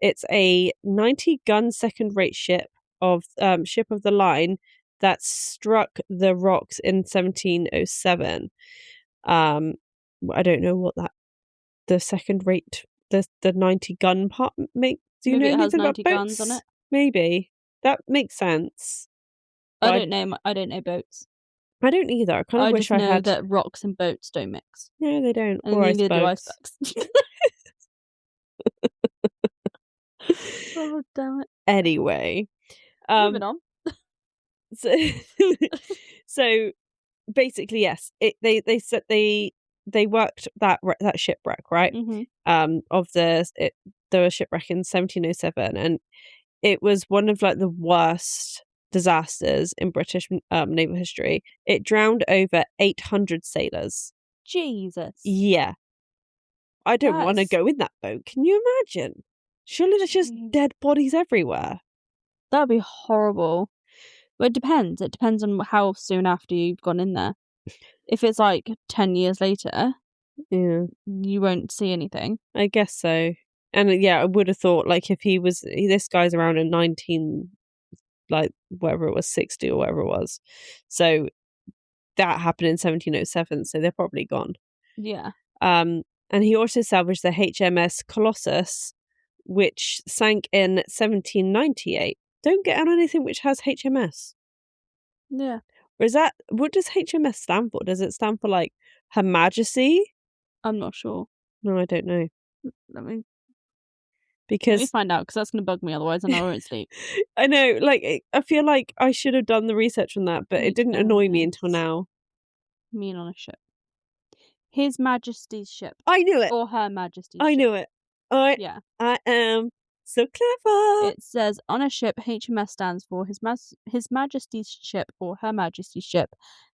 [SPEAKER 1] It's a 90-gun second-rate ship of the line that struck the rocks in 1707. I don't know what the second-rate, the 90-gun part make. Do you
[SPEAKER 2] Maybe
[SPEAKER 1] know
[SPEAKER 2] it has
[SPEAKER 1] anything about
[SPEAKER 2] 90
[SPEAKER 1] boats?
[SPEAKER 2] guns on it.
[SPEAKER 1] Maybe that makes sense.
[SPEAKER 2] I don't know. I don't know boats.
[SPEAKER 1] I don't either. I kind of wish
[SPEAKER 2] just
[SPEAKER 1] I
[SPEAKER 2] know
[SPEAKER 1] had.
[SPEAKER 2] that rocks and boats don't mix.
[SPEAKER 1] No, they don't.
[SPEAKER 2] And
[SPEAKER 1] or
[SPEAKER 2] neither do
[SPEAKER 1] icebergs.
[SPEAKER 2] Oh damn it!
[SPEAKER 1] Anyway,
[SPEAKER 2] Moving on.
[SPEAKER 1] So basically, yes, they said they worked that shipwreck, right?
[SPEAKER 2] Mm-hmm.
[SPEAKER 1] Of the shipwreck in 1707, and it was one of like the worst disasters in British naval history. It drowned over 800 sailors.
[SPEAKER 2] Jesus.
[SPEAKER 1] Yeah. I don't want to go in that boat. Can you imagine? Surely there's just dead bodies everywhere.
[SPEAKER 2] That'd be horrible. Well, it depends. It depends on how soon after you've gone in there. If it's like 10 years later,
[SPEAKER 1] yeah,
[SPEAKER 2] you won't see anything.
[SPEAKER 1] I guess so. And yeah, I would have thought like if this guy's around in 19, like whatever it was, 60 or whatever it was. So that happened in 1707, so they're probably gone.
[SPEAKER 2] Yeah.
[SPEAKER 1] And he also salvaged the HMS Colossus, which sank in 1798. Don't get on anything which has HMS.
[SPEAKER 2] Yeah.
[SPEAKER 1] Or is that, what does HMS stand for? Does it stand for like Her Majesty?
[SPEAKER 2] I'm not sure.
[SPEAKER 1] No, I don't know.
[SPEAKER 2] Let me
[SPEAKER 1] Because
[SPEAKER 2] find out, because that's going to bug me otherwise and I won't sleep.
[SPEAKER 1] I know, like, I feel like I should have done the research on that, but it didn't annoy me until now.
[SPEAKER 2] Mean on a ship. His Majesty's ship.
[SPEAKER 1] I knew it.
[SPEAKER 2] Or Her Majesty's ship.
[SPEAKER 1] I knew it.
[SPEAKER 2] Yeah.
[SPEAKER 1] I am so clever.
[SPEAKER 2] It says on a ship, HMS stands for His Majesty's ship or Her Majesty's ship.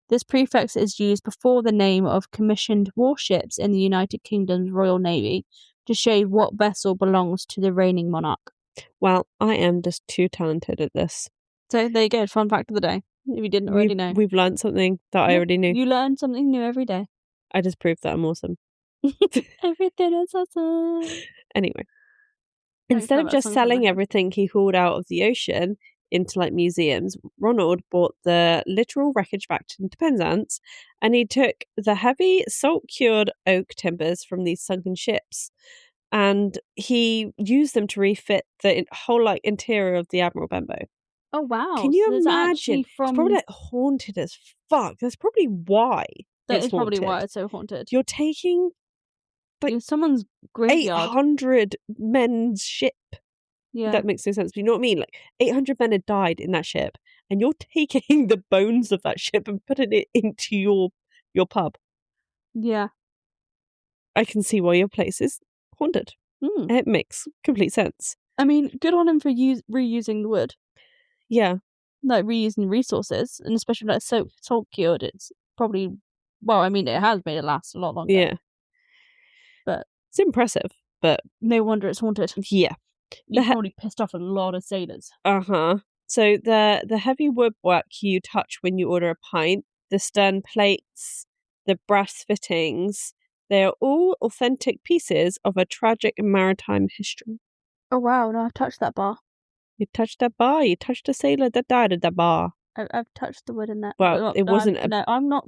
[SPEAKER 2] This prefix is used before the name of commissioned warships in the United Kingdom's Royal Navy to show what vessel belongs to the reigning monarch.
[SPEAKER 1] Well, I am just too talented at this.
[SPEAKER 2] So there you go, fun fact of the day. If you didn't already know.
[SPEAKER 1] We've learned something that I already knew.
[SPEAKER 2] You learn something new every day.
[SPEAKER 1] I just proved that I'm awesome.
[SPEAKER 2] Everything is awesome.
[SPEAKER 1] Anyway. Instead of just selling everything he hauled out of the ocean into like museums, Ronald brought the literal wreckage back to Penzance, and he took the heavy salt-cured oak timbers from these sunken ships, and he used them to refit the whole like interior of the Admiral Benbow.
[SPEAKER 2] Oh wow!
[SPEAKER 1] Can you imagine? It's probably like haunted as fuck. That's probably why.
[SPEAKER 2] That is probably why it's so haunted.
[SPEAKER 1] You're taking like
[SPEAKER 2] someone's graveyard.
[SPEAKER 1] 800 men's ship.
[SPEAKER 2] Yeah.
[SPEAKER 1] That makes no sense. But you know what I mean? Like 800 men had died in that ship, and you're taking the bones of that ship and putting it into your pub.
[SPEAKER 2] Yeah.
[SPEAKER 1] I can see why your place is haunted. It makes complete sense.
[SPEAKER 2] I mean, good on him for reusing the wood.
[SPEAKER 1] Yeah.
[SPEAKER 2] Like reusing resources, and especially like salt cured. It's probably, well, I mean, it has made it last a lot longer.
[SPEAKER 1] Yeah.
[SPEAKER 2] But
[SPEAKER 1] it's impressive. But
[SPEAKER 2] no wonder it's haunted.
[SPEAKER 1] Yeah.
[SPEAKER 2] You probably pissed off a lot of sailors.
[SPEAKER 1] So the heavy woodwork you touch when you order a pint, the stern plates, the brass fittings, they are all authentic pieces of a tragic maritime history.
[SPEAKER 2] Oh wow, no, I've touched that bar.
[SPEAKER 1] You touched that bar? You touched a sailor that died at that bar.
[SPEAKER 2] I've touched the wood in that.
[SPEAKER 1] Well, it wasn't
[SPEAKER 2] No, I'm not.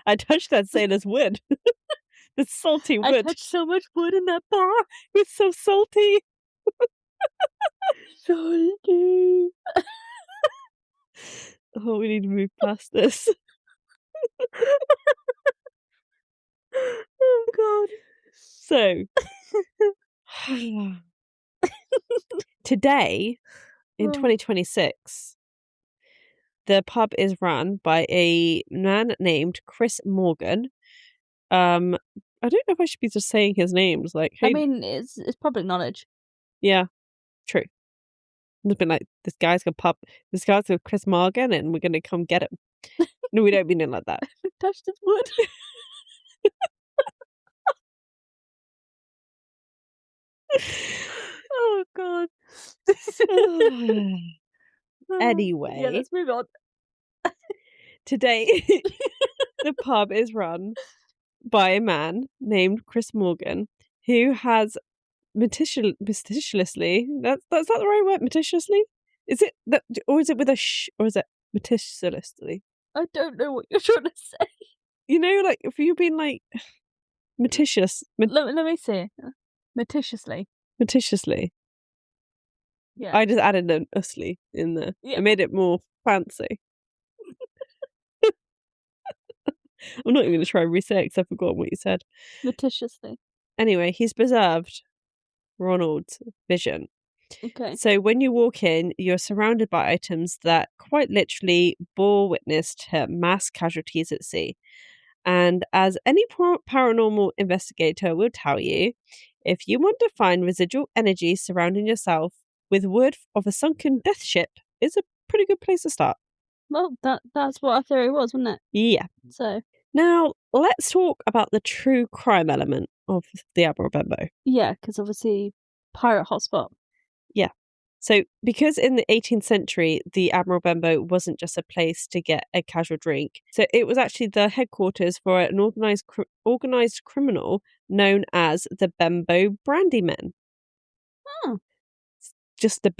[SPEAKER 1] I touched that sailor's wood. The salty wood.
[SPEAKER 2] I touched so much wood in that bar.
[SPEAKER 1] It was so salty.
[SPEAKER 2] Salty.
[SPEAKER 1] Oh, we need to move past this.
[SPEAKER 2] Oh god.
[SPEAKER 1] So today in 2026, the pub is run by a man named Chris Morgan. I don't know if I should be just saying his names. Like, hey,
[SPEAKER 2] I mean, it's public knowledge.
[SPEAKER 1] Yeah, true. It's been like, this guy's got Chris Morgan, and we're gonna come get him. No, we don't mean it like that.
[SPEAKER 2] Touched his wood. Oh god.
[SPEAKER 1] Anyway,
[SPEAKER 2] yeah, let's move on.
[SPEAKER 1] Today the pub is run by a man named Chris Morgan, who has meticulously. That's that the right word? Meticulously? Is it that, or is it with a sh, or is it meticulously?
[SPEAKER 2] I don't know what you're trying to say.
[SPEAKER 1] You know, like if you've been like meticulous.
[SPEAKER 2] Let me see. Meticulously. Yeah.
[SPEAKER 1] I just added an usly in there. Yeah. I made it more fancy. I'm not even going to try and re-say it because I've forgotten what you said.
[SPEAKER 2] Meticulously.
[SPEAKER 1] Anyway, he's preserved Ronald's vision.
[SPEAKER 2] Okay.
[SPEAKER 1] So when you walk in, you're surrounded by items that quite literally bore witness to mass casualties at sea. And as any paranormal investigator will tell you, if you want to find residual energy surrounding yourself with wood of a sunken death ship, is a pretty good place to start.
[SPEAKER 2] Well, that's what our theory was, wasn't it?
[SPEAKER 1] Yeah.
[SPEAKER 2] So
[SPEAKER 1] now let's talk about the true crime element of the Admiral Benbow.
[SPEAKER 2] Yeah, because obviously pirate hotspot.
[SPEAKER 1] Yeah. So because in the 18th century, the Admiral Benbow wasn't just a place to get a casual drink. So it was actually the headquarters for an organised criminal known as the Benbow Brandy Men.
[SPEAKER 2] Oh.
[SPEAKER 1] Just the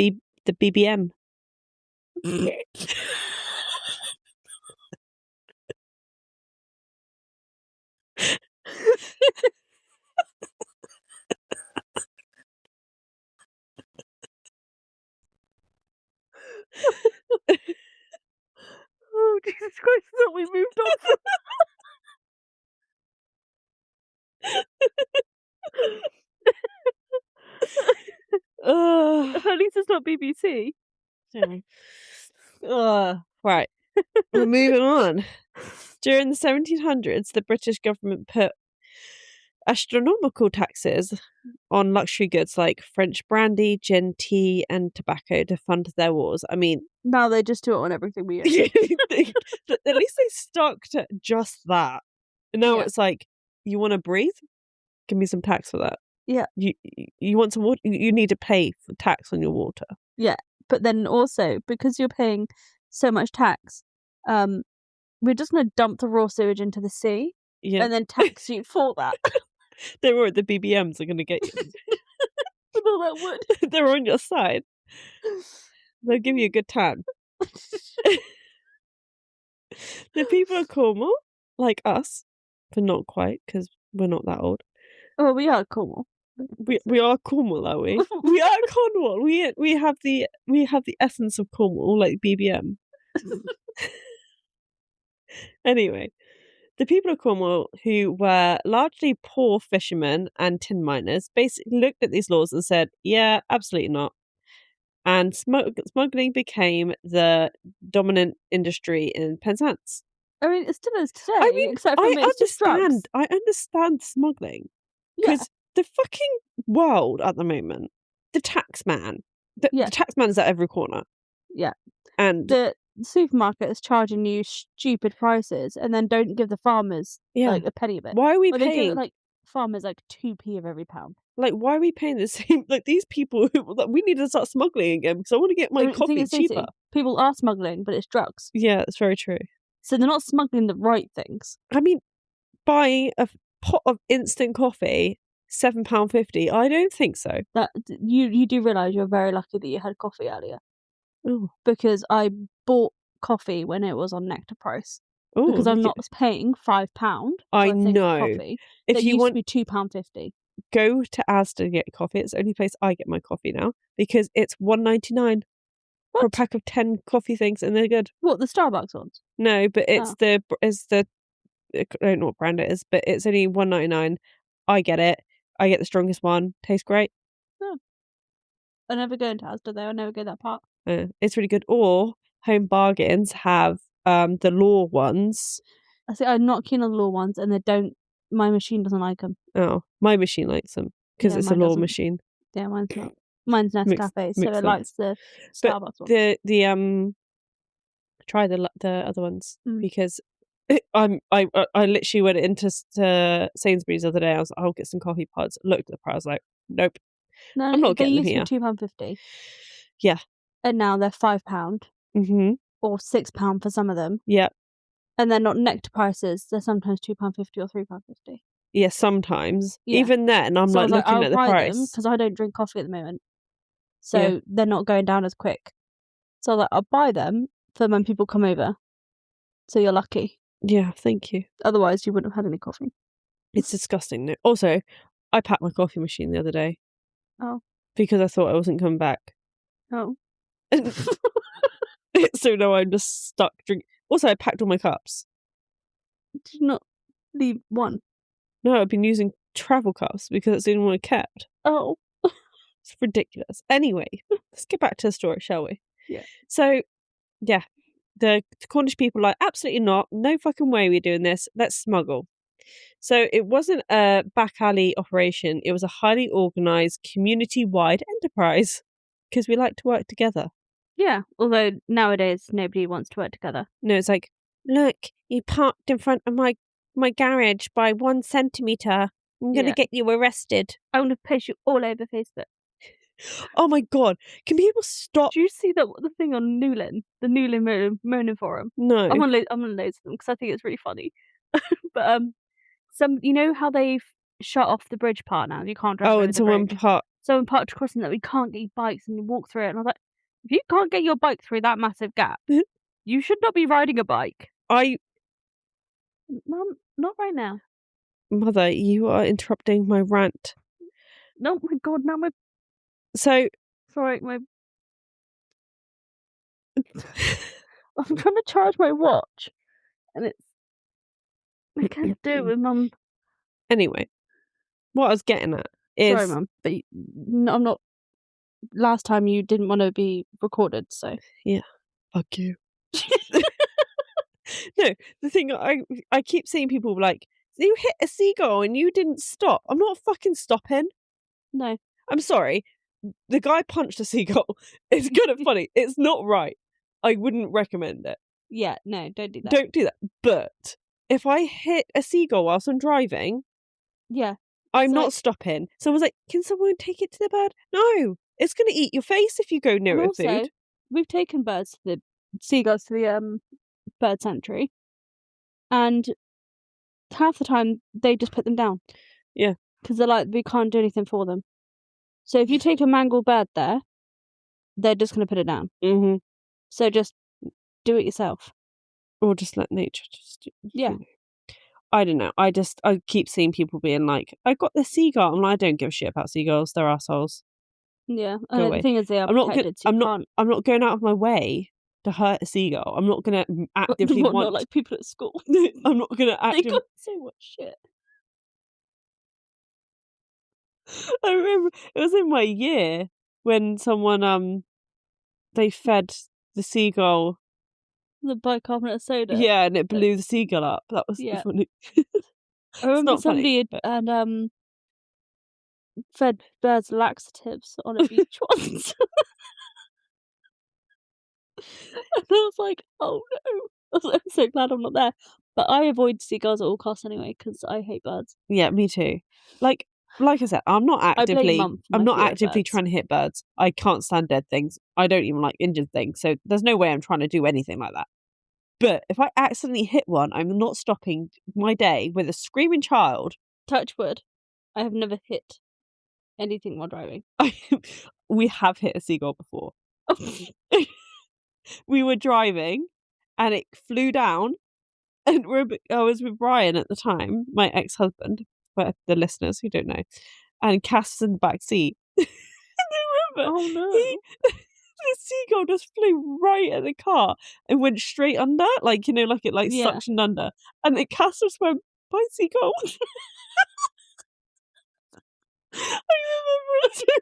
[SPEAKER 1] BBM.
[SPEAKER 2] Oh, Jesus Christ, I thought we moved on from at least it's not BBC.
[SPEAKER 1] Right. We're moving on. During the 1700s, the British government put astronomical taxes on luxury goods like French brandy, gin, tea, and tobacco to fund their wars. I mean,
[SPEAKER 2] now they just do it on everything we own.
[SPEAKER 1] At least they stuck to just that. And now it's like, you want to breathe? Give me some tax for that.
[SPEAKER 2] Yeah.
[SPEAKER 1] You want some water? You need to pay for tax on your water.
[SPEAKER 2] Yeah, but then also because you're paying so much tax, we're just going to dump the raw sewage into the sea, and then tax you for that.
[SPEAKER 1] Don't worry, the BBMs are going to get you.
[SPEAKER 2] With all that wood.
[SPEAKER 1] They're on your side. They'll give you a good tan. The people of Cornwall, like us, but not quite, because we're not that old.
[SPEAKER 2] Oh, we are Cornwall.
[SPEAKER 1] We are Cornwall, are we? We are Cornwall. We have the essence of Cornwall, like BBM. Anyway, the people of Cornwall, who were largely poor fishermen and tin miners, basically looked at these laws and said, yeah, absolutely not. And smuggling became the dominant industry in Penzance.
[SPEAKER 2] I mean, it still is today, except for it's just drugs.
[SPEAKER 1] I understand smuggling. Because the fucking world at the moment, the tax man is at every corner. Yeah. And
[SPEAKER 2] the supermarket is charging you stupid prices and then don't give the farmers like a penny of it.
[SPEAKER 1] Why are we paying?
[SPEAKER 2] They give like farmers like 2p of every pound.
[SPEAKER 1] Like, why are we paying the same? Like, these people we need to start smuggling again because I want to get my coffee cheaper.
[SPEAKER 2] People are smuggling, but it's drugs.
[SPEAKER 1] Yeah, that's very true.
[SPEAKER 2] So they're not smuggling the right things.
[SPEAKER 1] I mean, buying a pot of instant coffee, £7.50. I don't think so.
[SPEAKER 2] That you do realise you're very lucky that you had coffee earlier.
[SPEAKER 1] Oh,
[SPEAKER 2] because I bought coffee when it was on Nectar price. Ooh, because I'm not paying £5 for
[SPEAKER 1] I
[SPEAKER 2] a thing
[SPEAKER 1] know.
[SPEAKER 2] Of coffee.
[SPEAKER 1] If you want
[SPEAKER 2] to be £2.50.
[SPEAKER 1] Go to Asda and get coffee. It's the only place I get my coffee now because it's $1.99 for a pack of 10 coffee things, and they're good.
[SPEAKER 2] What, the Starbucks ones?
[SPEAKER 1] No, but I don't know what brand it is, but it's only $1.99. I get it. I get the strongest one. Tastes great.
[SPEAKER 2] Oh. I never go into Asda though. I never go that part.
[SPEAKER 1] It's really good. Or Home Bargains have the law ones.
[SPEAKER 2] I see. I'm not keen on the law ones, and they don't. My machine doesn't like them.
[SPEAKER 1] Oh, my machine likes them because it's a law machine.
[SPEAKER 2] Yeah, mine's not. Mine's Nescafe, so it likes the Starbucks
[SPEAKER 1] one. Try the other ones because I literally went into Sainsbury's the other day. I was like, I'll get some coffee pods. Looked at the price, I was like, nope.
[SPEAKER 2] No,
[SPEAKER 1] I'm not getting them here.
[SPEAKER 2] They used to be £2.50.
[SPEAKER 1] Yeah.
[SPEAKER 2] And now they're £5.
[SPEAKER 1] Mm-hmm.
[SPEAKER 2] Or £6 for some of them.
[SPEAKER 1] Yeah.
[SPEAKER 2] And they're not nectar prices. They're sometimes £2.50 or £3.50.
[SPEAKER 1] Yeah, sometimes. Yeah. Even then, I'm looking at the price.
[SPEAKER 2] Because I don't drink coffee at the moment. So they're not going down as quick. So I'll buy them for when people come over. So you're lucky.
[SPEAKER 1] Yeah, thank you.
[SPEAKER 2] Otherwise, you wouldn't have had any coffee.
[SPEAKER 1] It's disgusting. Also, I packed my coffee machine the other day.
[SPEAKER 2] Oh.
[SPEAKER 1] Because I thought I wasn't coming back.
[SPEAKER 2] Oh.
[SPEAKER 1] So now I'm just stuck drinking. Also, I packed all my cups.
[SPEAKER 2] Did you not leave one?
[SPEAKER 1] No, I've been using travel cups because that's the only one I kept.
[SPEAKER 2] Oh.
[SPEAKER 1] It's ridiculous. Anyway, let's get back to the story, shall we?
[SPEAKER 2] Yeah.
[SPEAKER 1] So, yeah, the Cornish people are like, absolutely not. No fucking way we're doing this. Let's smuggle. So it wasn't a back alley operation. It was a highly organised, community-wide enterprise because we like to work together.
[SPEAKER 2] Yeah, although nowadays nobody wants to work together.
[SPEAKER 1] No, it's like, look, you parked in front of my garage by 1 centimetre. I'm going to get you arrested.
[SPEAKER 2] I'm going to post you all over Facebook.
[SPEAKER 1] Oh my God. Can people stop?
[SPEAKER 2] Do you see the thing on Newlyn? The Newlyn moaning forum?
[SPEAKER 1] No.
[SPEAKER 2] I'm on loads of them because I think it's really funny. But you know how they've shut off the bridge part now? You can't drive over the bridge. Someone parked across that we can't get your bikes and you walk through it. And I was like, if you can't get your bike through that massive gap, you should not be riding a bike. Mum, not right now.
[SPEAKER 1] Mother, you are interrupting my rant.
[SPEAKER 2] No, my God, now my...
[SPEAKER 1] So...
[SPEAKER 2] Sorry, my... I'm trying to charge my watch. And it's... I can't do it with Mum.
[SPEAKER 1] Anyway, what I was getting at is...
[SPEAKER 2] Sorry, Mum, but I'm not... Last time you didn't want to be recorded, so...
[SPEAKER 1] Yeah. Fuck you. No, the thing I keep seeing people like, you hit a seagull and you didn't stop. I'm not fucking stopping.
[SPEAKER 2] No.
[SPEAKER 1] I'm sorry. The guy punched a seagull. It's kind of funny. It's not right. I wouldn't recommend it.
[SPEAKER 2] Yeah, no, don't do that.
[SPEAKER 1] Don't do that. But if I hit a seagull whilst I'm driving,
[SPEAKER 2] yeah,
[SPEAKER 1] I'm not stopping. Someone's like, can someone take it to the bird? No, it's going to eat your face if you go near it with food.
[SPEAKER 2] We've taken birds to the seagulls to the bird sanctuary, and half the time they just put them down.
[SPEAKER 1] Yeah,
[SPEAKER 2] because they're like, we can't do anything for them. So if you take a mangled bird there, they're just going to put it down.
[SPEAKER 1] Mm-hmm.
[SPEAKER 2] So just do it yourself,
[SPEAKER 1] or just let nature just do it.
[SPEAKER 2] Yeah.
[SPEAKER 1] I don't know. I keep seeing people being like, I got the seagull. I'm like, I don't give a shit about seagulls. They're assholes.
[SPEAKER 2] Yeah. The thing is, they are protected.
[SPEAKER 1] I'm not going out of my way to hurt a seagull. I'm not going to actively
[SPEAKER 2] not like people at school.
[SPEAKER 1] I'm not going to actively...
[SPEAKER 2] They got so much shit.
[SPEAKER 1] I remember it was in my year when someone they fed the seagull
[SPEAKER 2] the bicarbonate soda.
[SPEAKER 1] Yeah, and it blew the seagull up. That was funny.
[SPEAKER 2] I remember somebody had fed birds laxatives on a beach once. And I was like, oh no. I'm so glad I'm not there. But I avoid seagulls at all costs anyway because I hate birds.
[SPEAKER 1] Yeah, me too. Like I said, I'm not actively trying to hit birds. I can't stand dead things. I don't even like injured things. So there's no way I'm trying to do anything like that. But if I accidentally hit one, I'm not stopping my day with a screaming child.
[SPEAKER 2] Touch wood. I have never hit anything while driving.
[SPEAKER 1] We have hit a seagull before. We were driving and it flew down, and I was with Brian at the time, my ex-husband, for the listeners who don't know, and Cass was in the back seat. And I remember,
[SPEAKER 2] oh no,
[SPEAKER 1] the seagull just flew right at the car and went straight under, like, you know, like it suctioned under, and the Cass just went, bye seagull. I remember it so well.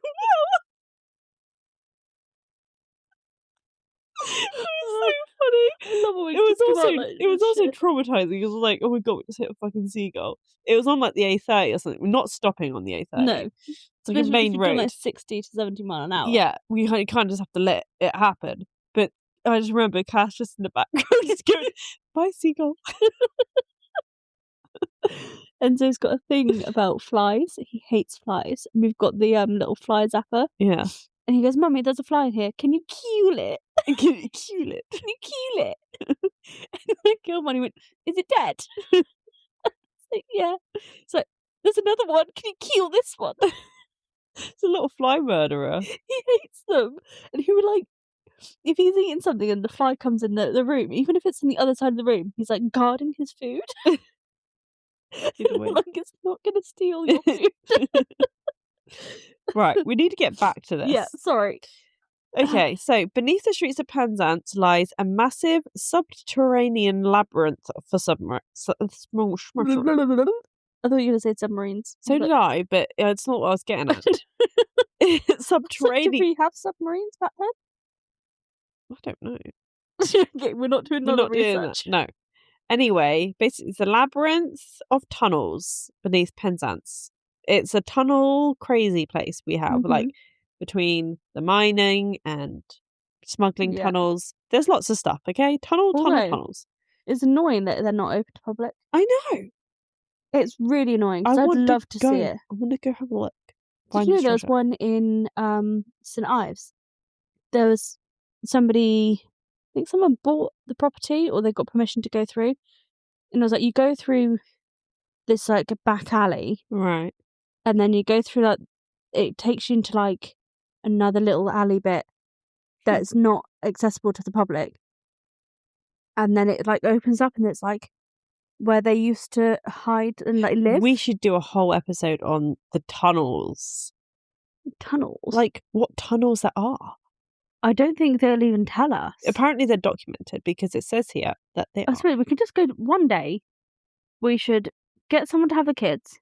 [SPEAKER 1] It was so funny.
[SPEAKER 2] I love
[SPEAKER 1] it was also traumatizing. It was like, oh my God, we just hit a fucking seagull. It was on like the A30 or something. We're not stopping on the A30.
[SPEAKER 2] No,
[SPEAKER 1] it's like a main road.
[SPEAKER 2] Like 60 to 70 mile an hour.
[SPEAKER 1] Yeah, we kind of just have to let it happen. But I just remember Cass just in the background just going, bye seagull.
[SPEAKER 2] Enzo's got a thing about flies. He hates flies. And we've got the little fly zapper.
[SPEAKER 1] Yeah.
[SPEAKER 2] And he goes, Mummy, there's a fly in here. Can you kill it?
[SPEAKER 1] And can you kill it?
[SPEAKER 2] Can you kill it? And my kill money went, is it dead? Like, yeah. It's like, there's another one. Can you kill this one?
[SPEAKER 1] It's a little fly murderer.
[SPEAKER 2] He hates them. And he would like, if he's eating something and the fly comes in the room, even if it's on the other side of the room, he's like guarding his food. Like it's not going to steal your food.
[SPEAKER 1] Right, we need to get back to this.
[SPEAKER 2] Yeah, sorry.
[SPEAKER 1] Okay, so beneath the streets of Penzance lies a massive subterranean labyrinth for submarines.
[SPEAKER 2] I thought you were going to say submarines.
[SPEAKER 1] So did I, but it's not what I was getting at. Subterranean.
[SPEAKER 2] Did we have submarines back then?
[SPEAKER 1] I don't know.
[SPEAKER 2] Okay, we're not doing another research.
[SPEAKER 1] No. Anyway, basically it's a labyrinth of tunnels beneath Penzance. It's a tunnel crazy place we have, like between the mining and smuggling tunnels. There's lots of stuff, okay? Tunnels.
[SPEAKER 2] It's annoying that they're not open to public.
[SPEAKER 1] I know.
[SPEAKER 2] It's really annoying because I'd love to see it.
[SPEAKER 1] I want to go have a look.
[SPEAKER 2] Did you know there was one in St Ives? There was somebody, I think someone bought the property or they got permission to go through. And it was like, you go through this like back alley.
[SPEAKER 1] Right.
[SPEAKER 2] And then you go through like, it takes you into like another little alley bit that's not accessible to the public. And then it like opens up and it's like where they used to hide and like live.
[SPEAKER 1] We should do a whole episode on the tunnels.
[SPEAKER 2] Tunnels?
[SPEAKER 1] Like what tunnels there are.
[SPEAKER 2] I don't think they'll even tell us.
[SPEAKER 1] Apparently they're documented because it says here that they are.
[SPEAKER 2] I suppose we could just go one day. We should get someone to have the kids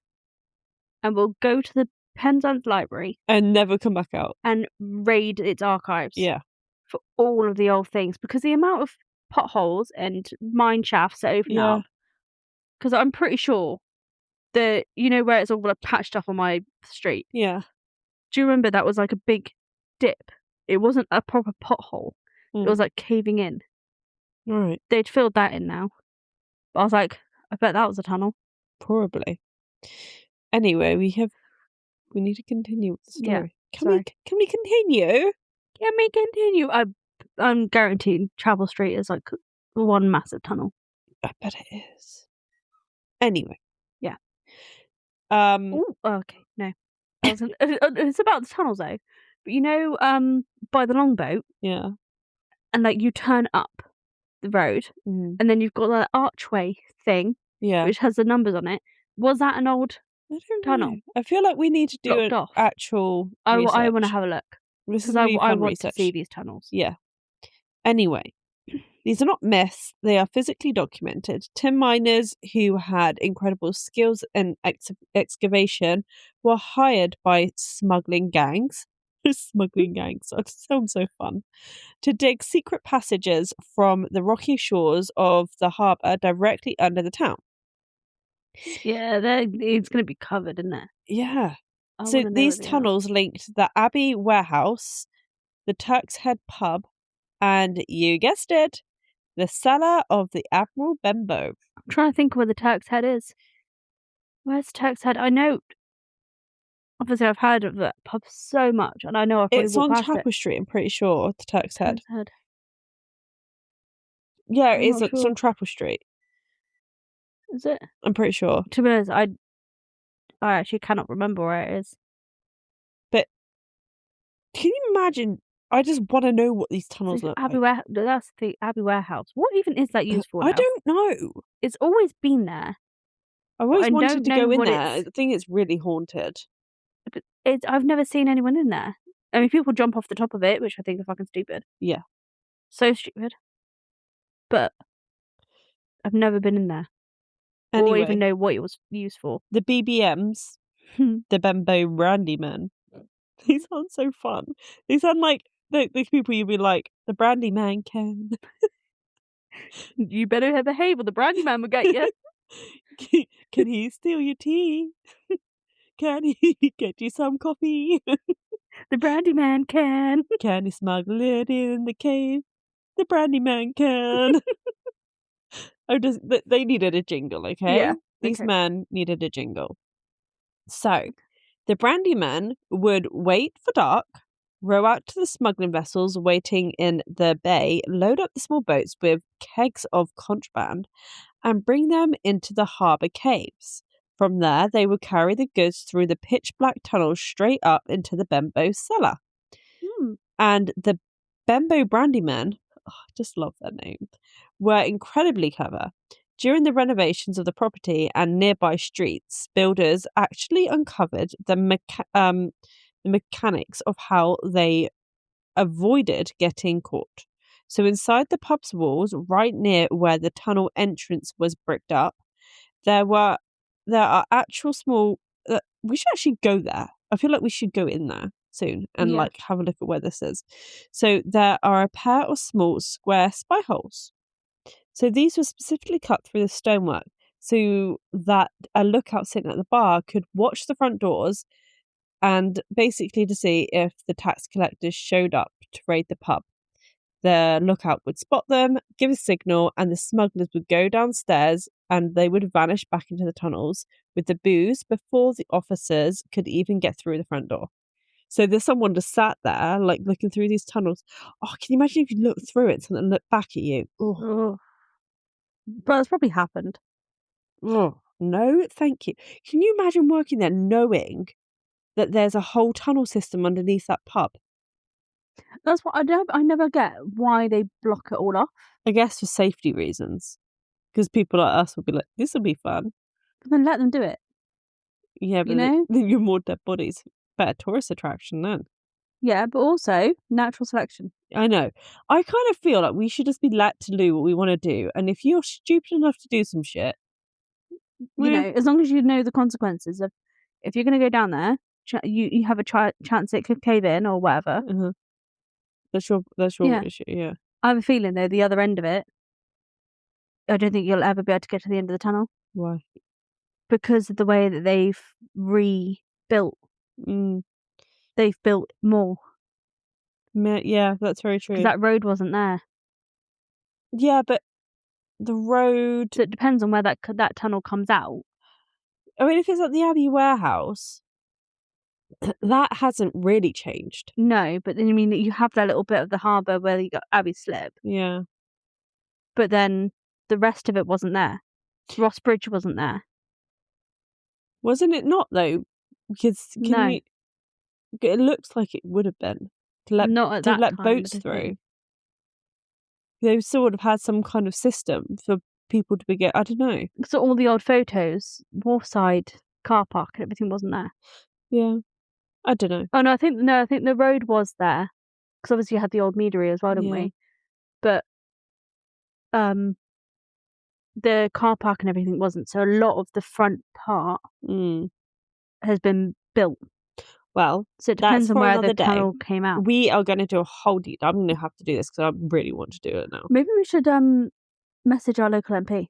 [SPEAKER 2] and we'll go to the Penzance Library.
[SPEAKER 1] And never come back out.
[SPEAKER 2] And raid its archives.
[SPEAKER 1] Yeah.
[SPEAKER 2] For all of the old things. Because the amount of potholes and mine shafts that open up. Because I'm pretty sure that, you know where it's all like patched up on my street?
[SPEAKER 1] Yeah.
[SPEAKER 2] Do you remember that was like a big dip? It wasn't a proper pothole. It was like caving in.
[SPEAKER 1] Right.
[SPEAKER 2] They'd filled that in now. But I was like, I bet that was a tunnel.
[SPEAKER 1] Probably. Anyway, we need to continue with the story.
[SPEAKER 2] Yeah,
[SPEAKER 1] Can we continue?
[SPEAKER 2] Can we continue? I'm guaranteed Travel Street is like one massive tunnel.
[SPEAKER 1] I bet it is. Anyway.
[SPEAKER 2] Yeah.
[SPEAKER 1] Oh,
[SPEAKER 2] okay. No. It's about the tunnels though. But you know, by the longboat.
[SPEAKER 1] Yeah.
[SPEAKER 2] And like you turn up the road and then you've got that archway thing.
[SPEAKER 1] Yeah.
[SPEAKER 2] Which has the numbers on it. Was that an old tunnel?
[SPEAKER 1] I feel like we need to do an actual research.
[SPEAKER 2] I want to have a look.
[SPEAKER 1] Because
[SPEAKER 2] I want to see these tunnels.
[SPEAKER 1] Yeah. Anyway, these are not myths. They are physically documented. Tin miners who had incredible skills in excavation were hired by smuggling gangs. Smuggling gangs. That sounds so fun. To dig secret passages from the rocky shores of the harbour directly under the town.
[SPEAKER 2] Yeah, it's going to be covered, isn't it?
[SPEAKER 1] Yeah. So these tunnels linked the Abbey Warehouse, the Turk's Head pub, and you guessed it, the cellar of the Admiral Benbow.
[SPEAKER 2] I'm trying to think where the Turk's Head is. Where's Turk's Head? I know. Obviously, I've heard of that pub so much, and I know I've
[SPEAKER 1] It's on Chapel Street. I'm pretty sure the Turk's Head. Yeah, it is. It's on Chapel Street.
[SPEAKER 2] Is it?
[SPEAKER 1] I'm pretty sure.
[SPEAKER 2] To be honest, I actually cannot remember where it is.
[SPEAKER 1] But can you imagine? I just want to know what these tunnels look like.
[SPEAKER 2] That's the Abbey Warehouse. What even is that used for now?
[SPEAKER 1] I don't know.
[SPEAKER 2] It's always been there.
[SPEAKER 1] I always wanted to go in there. I think it's really haunted.
[SPEAKER 2] But I've never seen anyone in there. I mean, people jump off the top of it, which I think are fucking stupid.
[SPEAKER 1] Yeah.
[SPEAKER 2] So stupid. But I've never been in there.
[SPEAKER 1] Anyway,
[SPEAKER 2] or even know what it was used for.
[SPEAKER 1] The BBMs, the Benbow Brandy Men, they sound so fun. They sound like the people you'd be like, the Brandy Man can.
[SPEAKER 2] You better behave or the Brandy Man will get you.
[SPEAKER 1] Can he steal your tea? Can he get you some coffee?
[SPEAKER 2] The Brandy Man can.
[SPEAKER 1] Can he smuggle it in the cave? The Brandy Man can. They needed a jingle, okay?
[SPEAKER 2] Yeah.
[SPEAKER 1] These men needed a jingle. So, the Brandy Men would wait for dark row out to the smuggling vessels waiting in the bay, load up the small boats with kegs of contraband, and bring them into the harbour caves. From there, they would carry the goods through the pitch-black tunnels straight up into the Benbow cellar. And the Benbow Brandy Men, I just love their name, were incredibly clever. During the renovations of the property and nearby streets, builders actually uncovered the mechanics of how they avoided getting caught. So inside the pub's walls, right near where the tunnel entrance was bricked up, there are actual small. We should actually go there. I feel like we should go in there soon and like have a look at where this is. So there are a pair of small square spy holes. So these were specifically cut through the stonework so that a lookout sitting at the bar could watch the front doors and basically to see if the tax collectors showed up to raid the pub. The lookout would spot them, give a signal, and the smugglers would go downstairs and they would vanish back into the tunnels with the booze before the officers could even get through the front door. So there's someone just sat there, like looking through these tunnels. Oh, can you imagine if you looked through it and looked back at you?
[SPEAKER 2] Oh. But that's probably happened.
[SPEAKER 1] Oh, no, thank you. Can you imagine working there knowing that there's a whole tunnel system underneath that pub?
[SPEAKER 2] That's what I never get why they block it all off.
[SPEAKER 1] I guess for safety reasons. Because people like us will be like, this will be fun.
[SPEAKER 2] But then let them do it.
[SPEAKER 1] Yeah, but then you're more dead bodies. Better tourist attraction then.
[SPEAKER 2] Yeah, but also natural selection.
[SPEAKER 1] I know. I kind of feel like we should just be let to do what we want to do. And if you're stupid enough to do some shit,
[SPEAKER 2] you know, as long as you know the consequences of if you're going to go down there, you have a chance it could cave in or whatever.
[SPEAKER 1] Uh-huh. That's your issue, yeah.
[SPEAKER 2] I have a feeling though, the other end of it, I don't think you'll ever be able to get to the end of the tunnel.
[SPEAKER 1] Why?
[SPEAKER 2] Because of the way that they've rebuilt. They've built more.
[SPEAKER 1] Yeah, that's very true.
[SPEAKER 2] Because that road wasn't there.
[SPEAKER 1] Yeah, but the road...
[SPEAKER 2] So it depends on where that tunnel comes out.
[SPEAKER 1] I mean, if it's at the Abbey warehouse, that hasn't really changed.
[SPEAKER 2] No, but then I mean, you have that little bit of the harbour where you got Abbey Slip.
[SPEAKER 1] Yeah.
[SPEAKER 2] But then the rest of it wasn't there. Ross Bridge wasn't there.
[SPEAKER 1] Wasn't it not, though? Because it looks like it would have been.
[SPEAKER 2] Not at that
[SPEAKER 1] let
[SPEAKER 2] time,
[SPEAKER 1] boats through. They sort of had some kind of system for people to begin. I don't know.
[SPEAKER 2] So all the old photos, Wharfside car park and everything wasn't there.
[SPEAKER 1] Yeah. I don't know.
[SPEAKER 2] Oh, I think the road was there. Because obviously you had the old meadery as well, didn't we? But the car park and everything wasn't. So a lot of the front part has been built.
[SPEAKER 1] Well,
[SPEAKER 2] so it depends on where the tunnel came out.
[SPEAKER 1] We are going to do a whole deep. I'm going to have to do this because I really want to do it now.
[SPEAKER 2] Maybe we should message our local MP.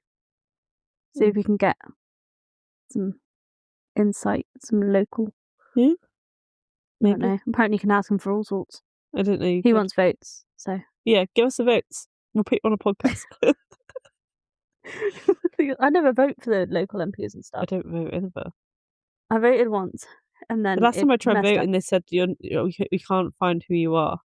[SPEAKER 2] See if we can get some insight, some local.
[SPEAKER 1] Yeah.
[SPEAKER 2] Maybe. I don't know. Apparently you can ask him for all sorts.
[SPEAKER 1] I don't know.
[SPEAKER 2] He wants votes, so.
[SPEAKER 1] Yeah, give us the votes. We'll put you on a podcast.
[SPEAKER 2] I never vote for the local MPs and stuff.
[SPEAKER 1] I don't vote either.
[SPEAKER 2] I voted once. And then
[SPEAKER 1] the last time I tried voting, they said we can't find who you are.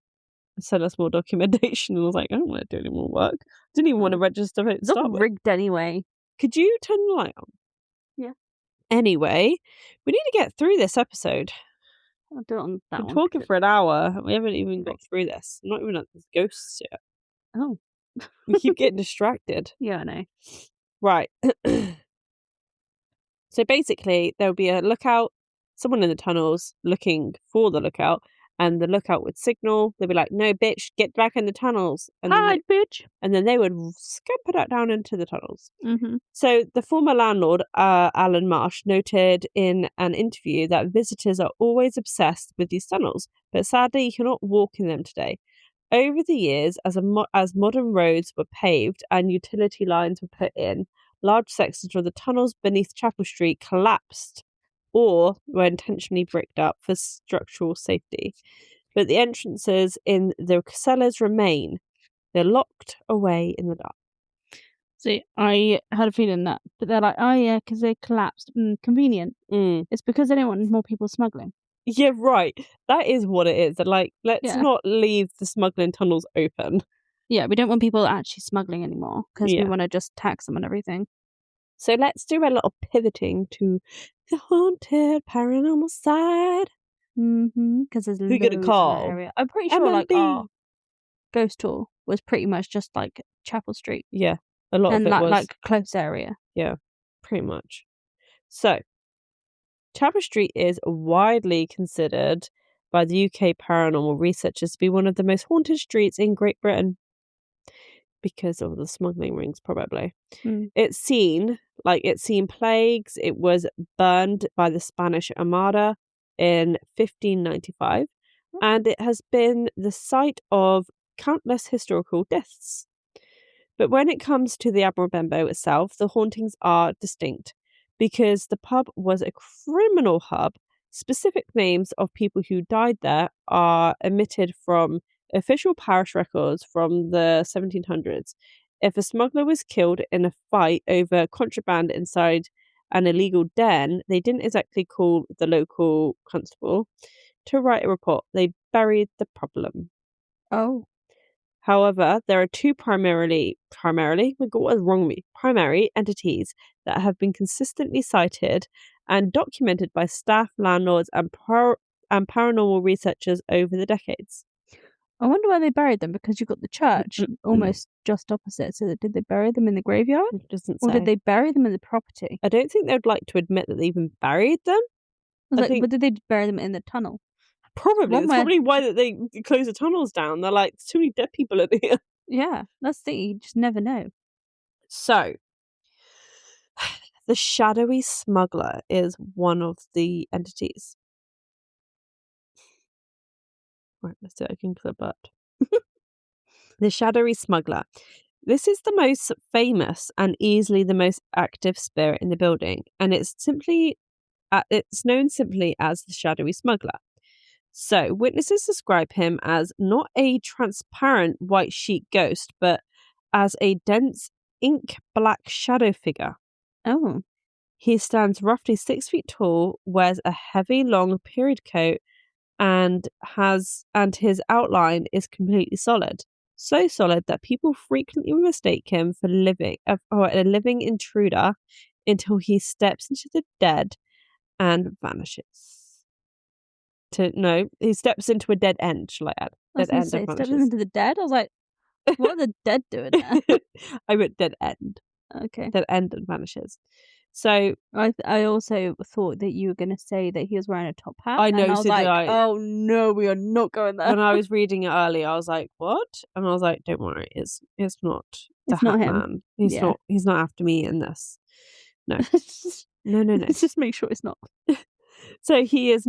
[SPEAKER 1] Send us more documentation, and I was like, I don't want to do any more work. I didn't even want to register vote.
[SPEAKER 2] It's not rigged anyway.
[SPEAKER 1] Could you turn the light on?
[SPEAKER 2] Yeah.
[SPEAKER 1] Anyway, we need to get through this episode.
[SPEAKER 2] I'll do it on that one.
[SPEAKER 1] We're talking for an hour. We haven't even got through this. Not even at the ghosts yet.
[SPEAKER 2] Oh.
[SPEAKER 1] We keep getting distracted.
[SPEAKER 2] Yeah, I know.
[SPEAKER 1] Right. So basically, there will be a lookout, someone in the tunnels looking for the lookout, and the lookout would signal. They'd be like, "No, bitch, get back in the tunnels." And
[SPEAKER 2] Hide, bitch.
[SPEAKER 1] And then they would scamper down into the tunnels.
[SPEAKER 2] Mm-hmm.
[SPEAKER 1] So the former landlord, Alan Marsh, noted in an interview that visitors are always obsessed with these tunnels, but sadly you cannot walk in them today. Over the years, as modern roads were paved and utility lines were put in, large sections of the tunnels beneath Chapel Street collapsed or were intentionally bricked up for structural safety. But the entrances in the cellars remain. They're locked away in the dark.
[SPEAKER 2] See, I had a feeling that, but they're like, oh yeah, because they collapsed. Convenient. It's because they don't want more people smuggling.
[SPEAKER 1] Yeah, right. That is what it is. Like, let's not leave the smuggling tunnels open.
[SPEAKER 2] Yeah, we don't want people actually smuggling anymore because we want to just tax them and everything.
[SPEAKER 1] So let's do a little pivoting to the haunted paranormal side.
[SPEAKER 2] Because there's
[SPEAKER 1] Who gonna call?
[SPEAKER 2] Area. I'm pretty sure like our ghost tour was pretty much just like Chapel Street.
[SPEAKER 1] Yeah, a lot
[SPEAKER 2] and
[SPEAKER 1] of it was
[SPEAKER 2] like close area.
[SPEAKER 1] Yeah, pretty much. So Chapel Street is widely considered by the UK paranormal researchers to be one of the most haunted streets in Great Britain because of the smuggling rings, probably. It's seen plagues. It was burned by the Spanish Armada in 1595, and it has been the site of countless historical deaths. But when it comes to the Admiral Benbow itself, the hauntings are distinct because the pub was a criminal hub. Specific names of people who died there are omitted from official parish records from the 1700s. If a smuggler was killed in a fight over contraband inside an illegal den, they didn't exactly call the local constable to write a report. They buried the problem.
[SPEAKER 2] Oh.
[SPEAKER 1] However, there are two primary entities that have been consistently cited and documented by staff, landlords, and paranormal researchers over the decades.
[SPEAKER 2] I wonder where they buried them, because you've got the church almost just opposite. So did they bury them in the graveyard?
[SPEAKER 1] It doesn't
[SPEAKER 2] say. Or did they bury them in the property?
[SPEAKER 1] I don't think they'd like to admit that they even buried them.
[SPEAKER 2] But did they bury them in the tunnel?
[SPEAKER 1] Probably. That's probably why they close the tunnels down. They're like, there's too many dead people in here.
[SPEAKER 2] Yeah, that's the thing. You just never know.
[SPEAKER 1] So, the shadowy smuggler is one of the entities. Right, let's do it. I can clip up. The shadowy smuggler. This is the most famous and easily the most active spirit in the building, and it's known simply as the shadowy smuggler. So, witnesses describe him as not a transparent white sheet ghost, but as a dense ink black shadow figure.
[SPEAKER 2] Oh.
[SPEAKER 1] He stands roughly 6 feet tall, wears a heavy long period coat, and his outline is completely solid. So solid that people frequently mistake him for a living intruder until he steps into the dead and vanishes. He steps into a dead end, shall I add? Dead end and vanishes.
[SPEAKER 2] Steps into the dead? I was like, what are the dead doing there?
[SPEAKER 1] I wrote dead end.
[SPEAKER 2] Okay.
[SPEAKER 1] Dead end and vanishes. So
[SPEAKER 2] I also thought that you were going to say that he was wearing a top hat.
[SPEAKER 1] I know.
[SPEAKER 2] And I was like, oh no, we are not going there.
[SPEAKER 1] When I was reading it earlier, I was like, what? And I was like, don't worry, it's not the hat man. He's not after me in this. No. No.
[SPEAKER 2] Let's just make sure it's not.
[SPEAKER 1] So he is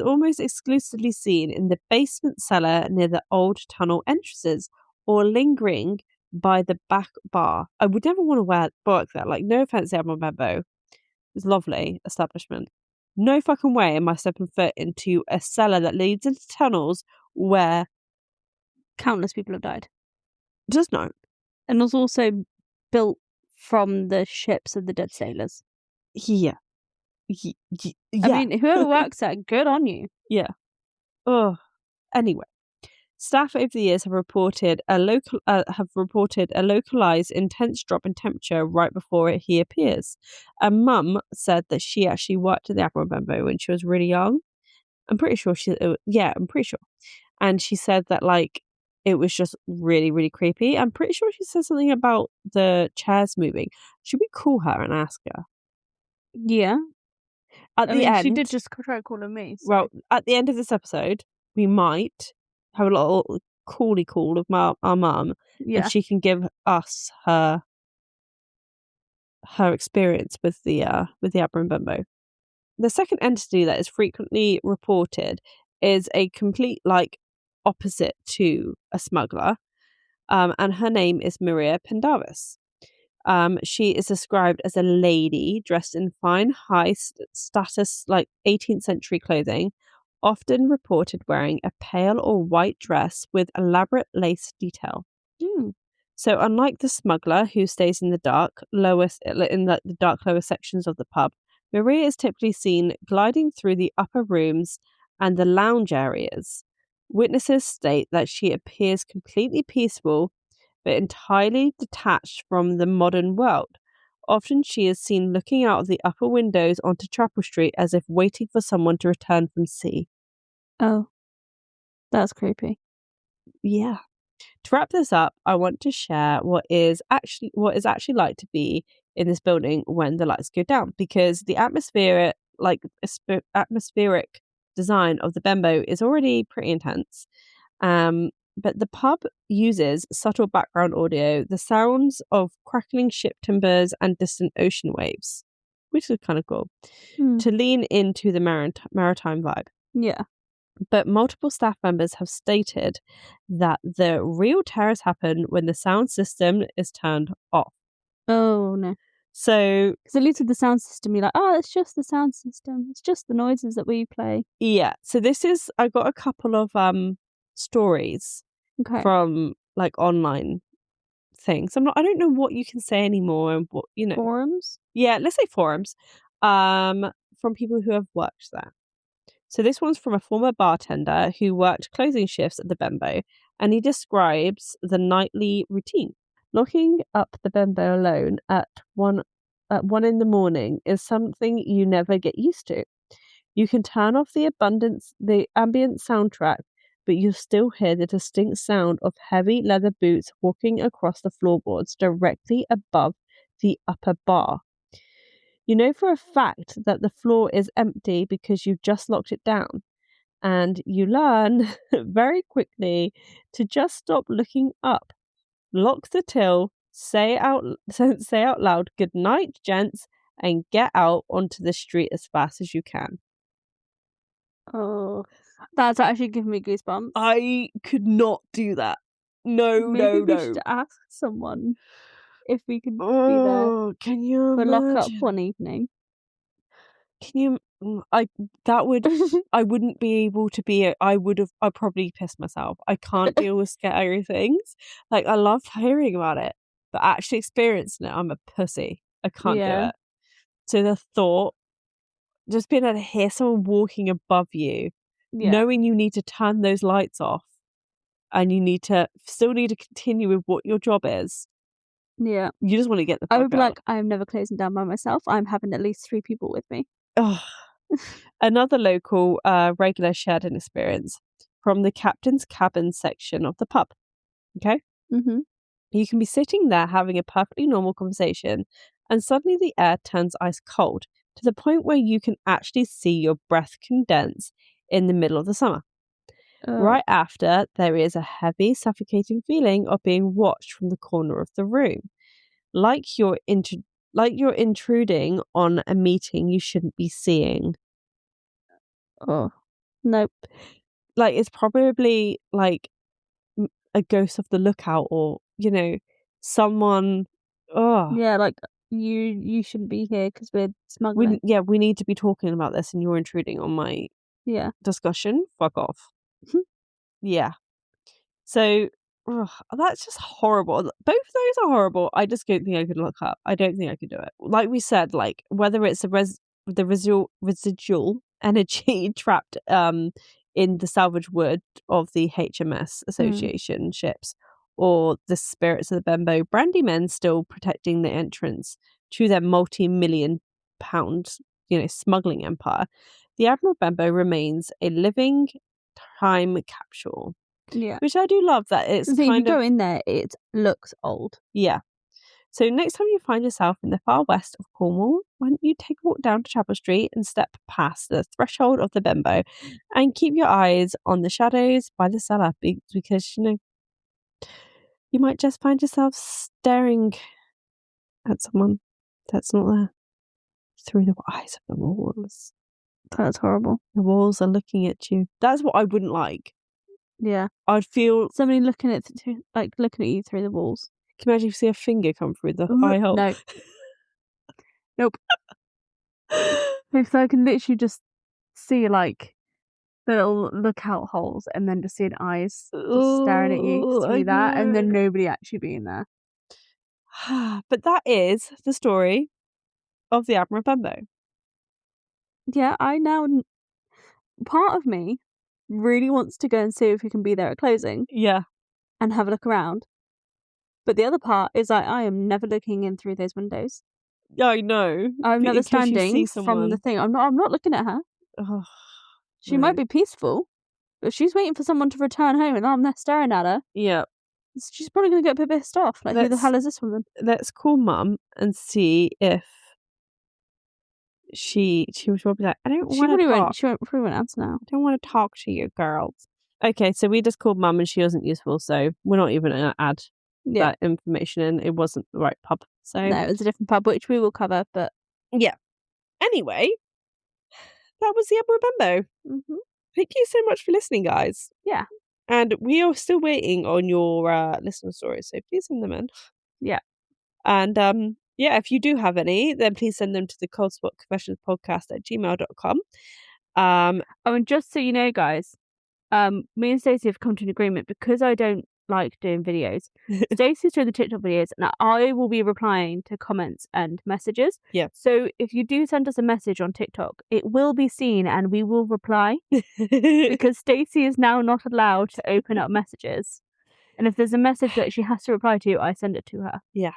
[SPEAKER 1] almost exclusively seen in the basement cellar near the old tunnel entrances, or lingering by the back bar. I would never want to work there. Like, no offense to Admiral Benbow. It's a lovely establishment. No fucking way am I stepping foot into a cellar that leads into tunnels where
[SPEAKER 2] countless people have died.
[SPEAKER 1] Just no.
[SPEAKER 2] And was also built from the ships of the dead sailors.
[SPEAKER 1] Yeah.
[SPEAKER 2] I mean, whoever works there, good on you.
[SPEAKER 1] Yeah. Oh. Anyway, staff over the years have reported a localized intense drop in temperature right before he appears. A mum said that she actually worked at the Admiral Benbow when she was really young. I'm pretty sure. And she said that like it was just really, really creepy. I'm pretty sure she said something about the chairs moving. Should we call her and ask her?
[SPEAKER 2] Yeah.
[SPEAKER 1] At the end,
[SPEAKER 2] she did just try calling me. So.
[SPEAKER 1] Well, at the end of this episode, we might have a little call of our mum, and she can give us her experience with the Admiral Benbow. The second entity that is frequently reported is a complete opposite to a smuggler, and her name is Maria Pendarvis. She is described as a lady dressed in fine, high-status, 18th century clothing, often reported wearing a pale or white dress with elaborate lace detail. So, unlike the smuggler who stays in the dark lower sections of the pub, Maria is typically seen gliding through the upper rooms and the lounge areas. Witnesses state that she appears completely peaceful but entirely detached from the modern world. Often she is seen looking out of the upper windows onto Chapel Street as if waiting for someone to return from sea.
[SPEAKER 2] Oh, that's creepy.
[SPEAKER 1] Yeah. To wrap this up, I want to share what is actually like to be in this building when the lights go down, because the atmospheric design of the Benbow is already pretty intense. But the pub uses subtle background audio, the sounds of crackling ship timbers and distant ocean waves, which is kind of cool, to lean into the maritime vibe.
[SPEAKER 2] Yeah.
[SPEAKER 1] But multiple staff members have stated that the real terrors happen when the sound system is turned off.
[SPEAKER 2] Oh, no.
[SPEAKER 1] So,
[SPEAKER 2] because at least with the sound system, you're like, oh, it's just the sound system. It's just the noises that we play.
[SPEAKER 1] Yeah. So I got a couple of stories from like online things. I don't know what you can say anymore, and what,
[SPEAKER 2] forums.
[SPEAKER 1] Yeah, let's say forums. From people who have worked there. So this one's from a former bartender who worked closing shifts at the Benbow, and he describes the nightly routine. Locking up the Benbow alone at 1 in the morning is something you never get used to. You can turn off the ambient soundtrack, but you still hear the distinct sound of heavy leather boots walking across the floorboards directly above the upper bar. You know for a fact that the floor is empty because you've just locked it down, and you learn very quickly to just stop looking up. Lock the till, say out loud, "Good night, gents," and get out onto the street as fast as you can.
[SPEAKER 2] Oh, that's actually giving me goosebumps.
[SPEAKER 1] I could not do that.
[SPEAKER 2] Maybe we should ask someone if we could be there.
[SPEAKER 1] Can you
[SPEAKER 2] for
[SPEAKER 1] imagine?
[SPEAKER 2] lock up one evening.
[SPEAKER 1] Can you? I wouldn't be able to be. I'd probably piss myself. I can't deal with scary things. Like, I love hearing about it, but actually experiencing it, I'm a pussy. I can't do it. So the thought, just being able to hear someone walking above you, knowing you need to turn those lights off, and you still need to continue with what your job is.
[SPEAKER 2] Yeah.
[SPEAKER 1] You just want to get the fuck
[SPEAKER 2] I would be
[SPEAKER 1] out.
[SPEAKER 2] like, I'm never closing down by myself. I'm having at least 3 people with me.
[SPEAKER 1] Oh. Another local regular shared an experience from the captain's cabin section of the pub. Okay?
[SPEAKER 2] Mm-hmm.
[SPEAKER 1] You can be sitting there having a perfectly normal conversation, and suddenly the air turns ice cold to the point where you can actually see your breath condense in the middle of the summer. Right after, there is a heavy, suffocating feeling of being watched from the corner of the room, like you're intruding on a meeting you shouldn't be seeing.
[SPEAKER 2] Oh, nope.
[SPEAKER 1] Like, it's probably like a ghost of the lookout, or someone. Oh
[SPEAKER 2] yeah, like you shouldn't be here because we're smuggling.
[SPEAKER 1] We need to be talking about this, and you're intruding on my discussion. Fuck off. Yeah. So that's just horrible. Both of those are horrible. I just don't think I could look up. I don't think I could do it. Like we said, like whether it's the residual energy trapped in the salvage wood of the HMS Association ships, or the spirits of the Benbow Brandy Men still protecting the entrance to their multi-million-pound, smuggling empire, the Admiral Benbow remains a living time capsule.
[SPEAKER 2] Yeah.
[SPEAKER 1] Which I do love that it's
[SPEAKER 2] if you go in there, it looks old.
[SPEAKER 1] Yeah. So next time you find yourself in the far west of Cornwall, why don't you take a walk down to Chapel Street and step past the threshold of the Benbow and keep your eyes on the shadows by the cellar, because, you might just find yourself staring at someone that's not there through the eyes of the walls.
[SPEAKER 2] That's horrible.
[SPEAKER 1] The walls are looking at you. That's what I wouldn't like.
[SPEAKER 2] Yeah.
[SPEAKER 1] I'd feel
[SPEAKER 2] somebody looking at you through the walls.
[SPEAKER 1] Can you imagine if you see a finger come through the eye hole?
[SPEAKER 2] No. Nope. Because I can literally just see like the little lookout holes, and then just seeing eyes just staring at you through that, and then nobody actually being there.
[SPEAKER 1] But that is the story of the Admiral Benbow.
[SPEAKER 2] Yeah, I now part of me really wants to go and see if we can be there at closing.
[SPEAKER 1] Yeah.
[SPEAKER 2] And have a look around. But the other part is like, I am never looking in through those windows.
[SPEAKER 1] Yeah, I know.
[SPEAKER 2] I'm never standing
[SPEAKER 1] from
[SPEAKER 2] the thing. I'm not looking at her.
[SPEAKER 1] Oh,
[SPEAKER 2] she might be peaceful, but she's waiting for someone to return home and I'm there staring at her.
[SPEAKER 1] Yeah.
[SPEAKER 2] She's probably going to get a bit pissed off. Like, who the hell is this woman?
[SPEAKER 1] Let's call Mum and see if she was probably like, I don't want to talk.
[SPEAKER 2] She probably won't answer now.
[SPEAKER 1] I don't want to talk to you girls. Okay, so we just called Mum and she wasn't useful, so we're not even going to add that information in. It wasn't the right pub. So
[SPEAKER 2] no, it was a different pub, which we will cover, but
[SPEAKER 1] yeah. Anyway, that was the Admiral Benbow.
[SPEAKER 2] Mm-hmm.
[SPEAKER 1] Thank you so much for listening, guys.
[SPEAKER 2] Yeah.
[SPEAKER 1] And we are still waiting on your listener stories, so please send them in.
[SPEAKER 2] Yeah.
[SPEAKER 1] And yeah, if you do have any, then please send them to the coldspotconfessionspodcast@gmail.com.
[SPEAKER 2] Oh, and just so you know, guys, me and Stacey have come to an agreement because I don't like doing videos. Stacey's doing the TikTok videos and I will be replying to comments and messages.
[SPEAKER 1] Yeah.
[SPEAKER 2] So if you do send us a message on TikTok, it will be seen and we will reply because Stacey is now not allowed to open up messages. And if there's a message that she has to reply to, I send it to her.
[SPEAKER 1] Yeah.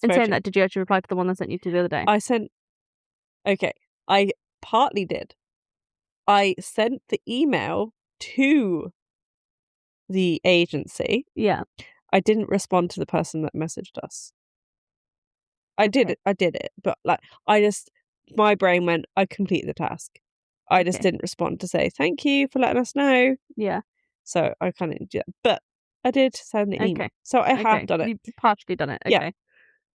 [SPEAKER 2] In saying that, did you actually reply to the one I sent you to the other day?
[SPEAKER 1] I partly did. I sent the email to the agency.
[SPEAKER 2] Yeah.
[SPEAKER 1] I didn't respond to the person that messaged us. I did it, but like my brain went, I completed the task. I just didn't respond to say thank you for letting us know.
[SPEAKER 2] Yeah.
[SPEAKER 1] So I kind of did that. But I did send the email. So I have done it.
[SPEAKER 2] You've partially done it. Okay. Yeah.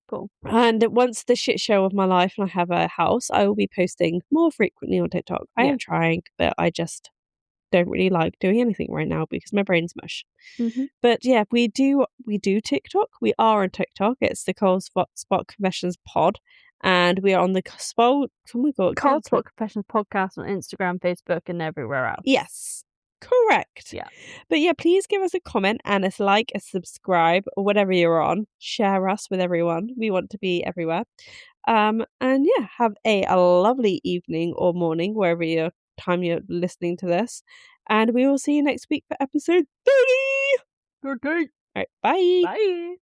[SPEAKER 2] Cool.
[SPEAKER 1] And once the shit show of my life and I have a house, I will be posting more frequently on TikTok. I am trying, but I just don't really like doing anything right now because my brain's mush.
[SPEAKER 2] Mm-hmm.
[SPEAKER 1] But yeah, we do TikTok. We are on TikTok. It's the Cold Spot Confessions Pod. And we are on the Cold Spot
[SPEAKER 2] Confessions Podcast on Instagram, Facebook, and everywhere else.
[SPEAKER 1] Yes. Correct.
[SPEAKER 2] Yeah.
[SPEAKER 1] But yeah, please give us a comment and a like, a subscribe, or whatever you're on. Share us with everyone. We want to be everywhere. And yeah, have a lovely evening or morning, wherever you're listening to this. And we will see you next week for episode 30.
[SPEAKER 2] Good day.
[SPEAKER 1] All right, bye.
[SPEAKER 2] Bye.